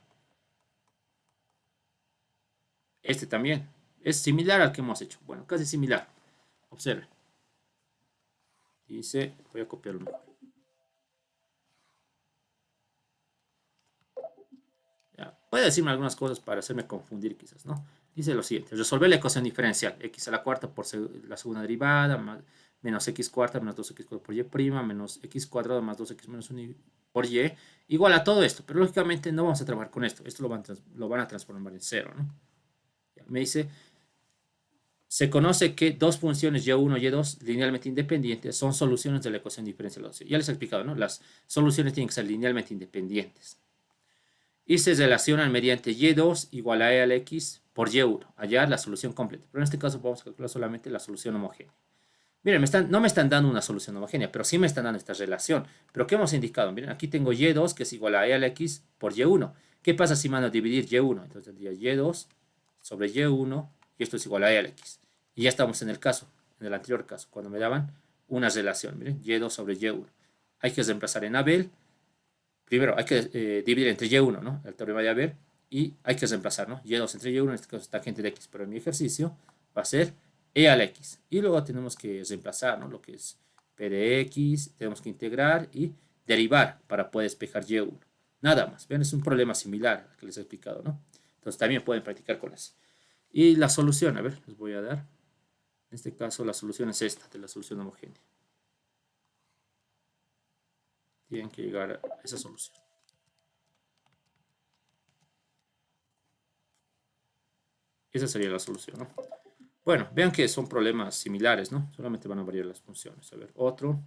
Este también. Es similar al que hemos hecho. Bueno, casi similar. Observen. Dice, voy a copiarlo mejor. Ya, puede decirme algunas cosas para hacerme confundir quizás, ¿no? Dice lo siguiente, resolver la ecuación diferencial, x a la cuarta por la segunda derivada, menos x cuarta menos 2x por y prima, menos x cuadrado más 2x menos 1 por y, igual a todo esto, pero lógicamente no vamos a trabajar con esto, esto lo van a transformar en cero, ¿no? Ya, me dice, se conoce que dos funciones y1 y y2 linealmente independientes son soluciones de la ecuación diferencial. Ya les he explicado, ¿no? Las soluciones tienen que ser linealmente independientes. Y se relacionan mediante y2 igual a e al x por y1. Allá la solución completa. Pero en este caso vamos a calcular solamente la solución homogénea. Miren, no me están dando una solución homogénea, pero sí me están dando esta relación. ¿Pero qué hemos indicado? Miren, aquí tengo y2 que es igual a e al x por y1. ¿Qué pasa si mando a dividir y1? Entonces tendría y2 sobre y1 y esto es igual a e al x. Y ya estamos en el caso, en el anterior caso, cuando me daban una relación. Miren, y2 sobre y1. Hay que reemplazar en Abel. Primero hay que dividir entre y1, ¿no? El teorema de Abel. Y hay que reemplazar, ¿no? Y2 entre y1, en este caso es tangente de x, pero en mi ejercicio va a ser e al x. Y luego tenemos que reemplazar, ¿no? Lo que es p de x, tenemos que integrar y derivar para poder despejar y1. Nada más. Ven, es un problema similar al que les he explicado, ¿no? Entonces también pueden practicar con eso. Y la solución, a ver, les voy a dar. En este caso la solución es esta, de la solución homogénea. Tienen que llegar a esa solución. Esa sería la solución, ¿no? Bueno, vean que son problemas similares, ¿no? Solamente van a variar las funciones. A ver, otro.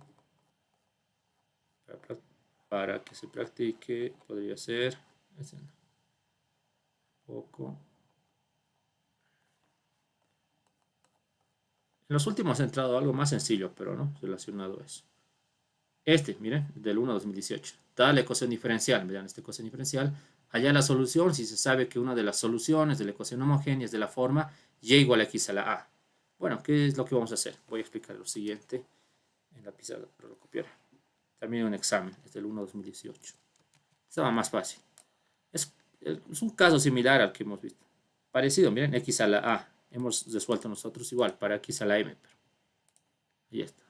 Para que se practique, podría ser. Poco. En los últimos he entrado algo más sencillo, pero no relacionado a eso. Este, miren, del 1 a 2018. Da la ecuación diferencial, vean esta ecuación diferencial. Allá la solución, si se sabe que una de las soluciones de la ecuación homogénea es de la forma y igual a x a la a. Bueno, ¿qué es lo que vamos a hacer? Voy a explicar lo siguiente en la pizarra para copiar. También un examen, es del 1 a 2018. Estaba más fácil. Es un caso similar al que hemos visto. Parecido, miren, x a la a. Hemos resuelto nosotros igual para x a la m. Pero ahí está.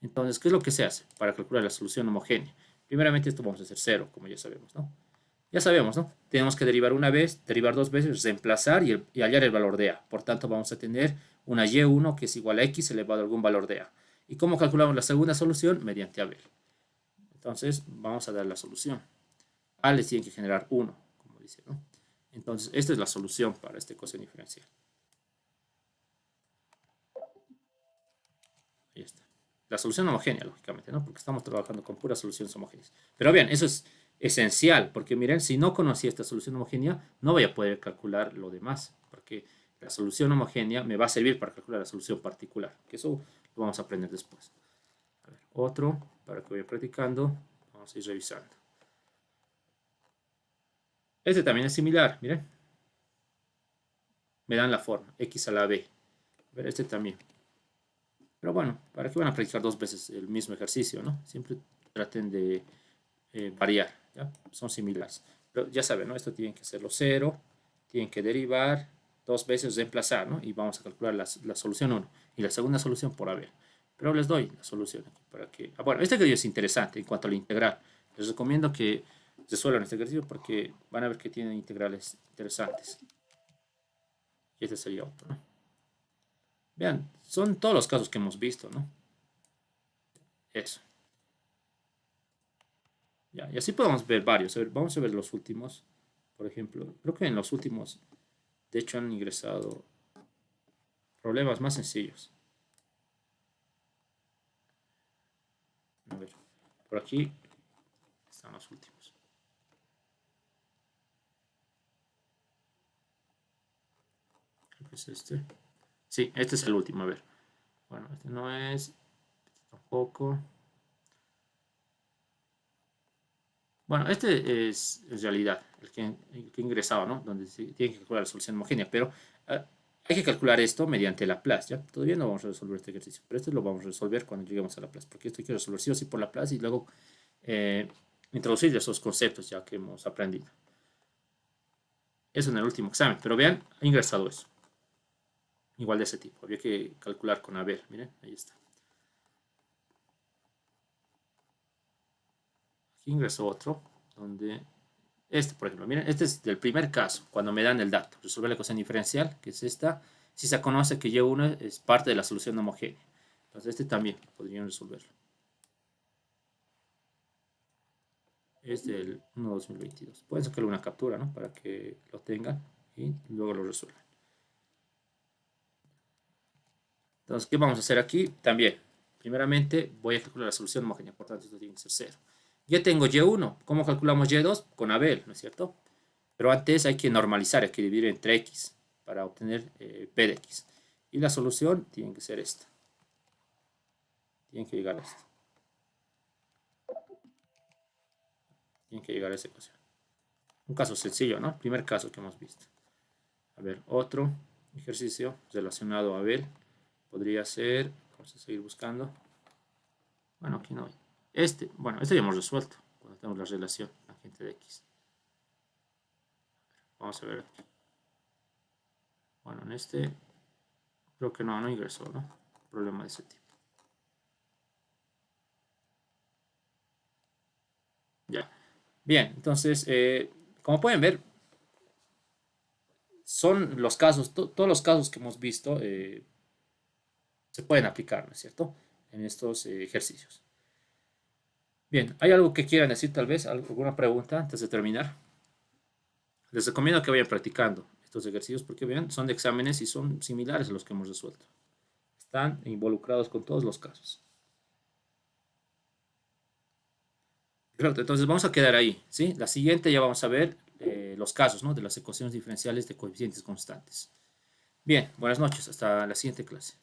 Entonces, ¿qué es lo que se hace para calcular la solución homogénea? Primeramente esto vamos a hacer 0, como ya sabemos, ¿no? Ya sabemos, ¿no? Tenemos que derivar una vez, derivar dos veces, reemplazar y hallar el valor de a. Por tanto, vamos a tener una y1 que es igual a x elevado a algún valor de a. ¿Y cómo calculamos la segunda solución? Mediante Abel. Entonces, vamos a dar la solución. A les tiene que generar 1, como dice, ¿no? Entonces, esta es la solución para esta ecuación diferencial. Ahí está. La solución homogénea, lógicamente, ¿no? Porque estamos trabajando con puras soluciones homogéneas. Pero bien, eso es esencial, porque miren, si no conocía esta solución homogénea, no voy a poder calcular lo demás, porque la solución homogénea me va a servir para calcular la solución particular, que eso lo vamos a aprender después. A ver, otro, para que vaya practicando, vamos a ir revisando. Este también es similar, miren. Me dan la forma, x a la b. A ver, este también. Pero bueno, ¿para qué van a practicar dos veces el mismo ejercicio, no? Siempre traten de variar, ¿ya? Son similares. Pero ya saben, ¿no? Esto tienen que hacerlo cero, tienen que derivar dos veces, reemplazar, ¿no? Y vamos a calcular la solución uno y la segunda solución por haber. Pero les doy la solución aquí para que... bueno, este ejercicio es interesante en cuanto a la integral. Les recomiendo que resuelvan este ejercicio porque van a ver que tienen integrales interesantes. Y este sería otro, ¿no? Vean, son todos los casos que hemos visto, ¿no? Eso. Ya, y así podemos ver varios. A ver, vamos a ver los últimos. Por ejemplo, creo que en los últimos, de hecho, han ingresado problemas más sencillos. A ver, por aquí están los últimos. Creo que es este. Sí, este es el último. A ver. Bueno, este no es. Este tampoco. Bueno, este es en realidad el que ingresaba, ¿no? Donde se tiene que calcular la solución homogénea, pero hay que calcular esto mediante Laplace, ¿ya? Todavía no vamos a resolver este ejercicio, pero este lo vamos a resolver cuando lleguemos a Laplace, porque esto hay que resolver sí o sí por Laplace y luego eh, introducir esos conceptos ya que hemos aprendido. Eso en el último examen, pero vean, ha ingresado eso. Igual de ese tipo, había que calcular con Abel, miren, ahí está. Aquí ingresó otro, donde este, por ejemplo, miren, este es del primer caso, cuando me dan el dato, resolver la ecuación diferencial, que es esta, si se conoce que Y1 es parte de la solución homogénea. Entonces este también podrían resolverlo. Es del 1-2022. Pueden sacarle una captura, ¿no? Para que lo tengan y luego lo resuelvan. Entonces, ¿qué vamos a hacer aquí? También, primeramente voy a calcular la solución homogénea, por tanto esto tiene que ser 0. Ya tengo Y1. ¿Cómo calculamos Y2? Con Abel, ¿no es cierto? Pero antes hay que normalizar, hay que dividir entre X para obtener P de X. Y la solución tiene que ser esta. Tienen que llegar a esto. Tienen que llegar a esa ecuación. Un caso sencillo, ¿no? Primer caso que hemos visto. A ver, otro ejercicio relacionado a Abel. Podría ser, vamos a seguir buscando. Bueno, aquí no hay. Bueno, este ya hemos resuelto cuando tenemos la relación tangente de X. Vamos a ver aquí. Bueno, en este creo que no ingresó, ¿no? Problema de ese tipo. Ya. Bien, entonces, como pueden ver, son los casos, todos los casos que hemos visto se pueden aplicar, ¿no es cierto? En estos ejercicios. Bien, ¿hay algo que quieran decir tal vez? ¿Alguna pregunta antes de terminar? Les recomiendo que vayan practicando estos ejercicios porque vean, son de exámenes y son similares a los que hemos resuelto. Están involucrados con todos los casos. Perfecto, entonces vamos a quedar ahí, ¿sí? La siguiente ya vamos a ver los casos, ¿no? De las ecuaciones diferenciales de coeficientes constantes. Bien, buenas noches, hasta la siguiente clase.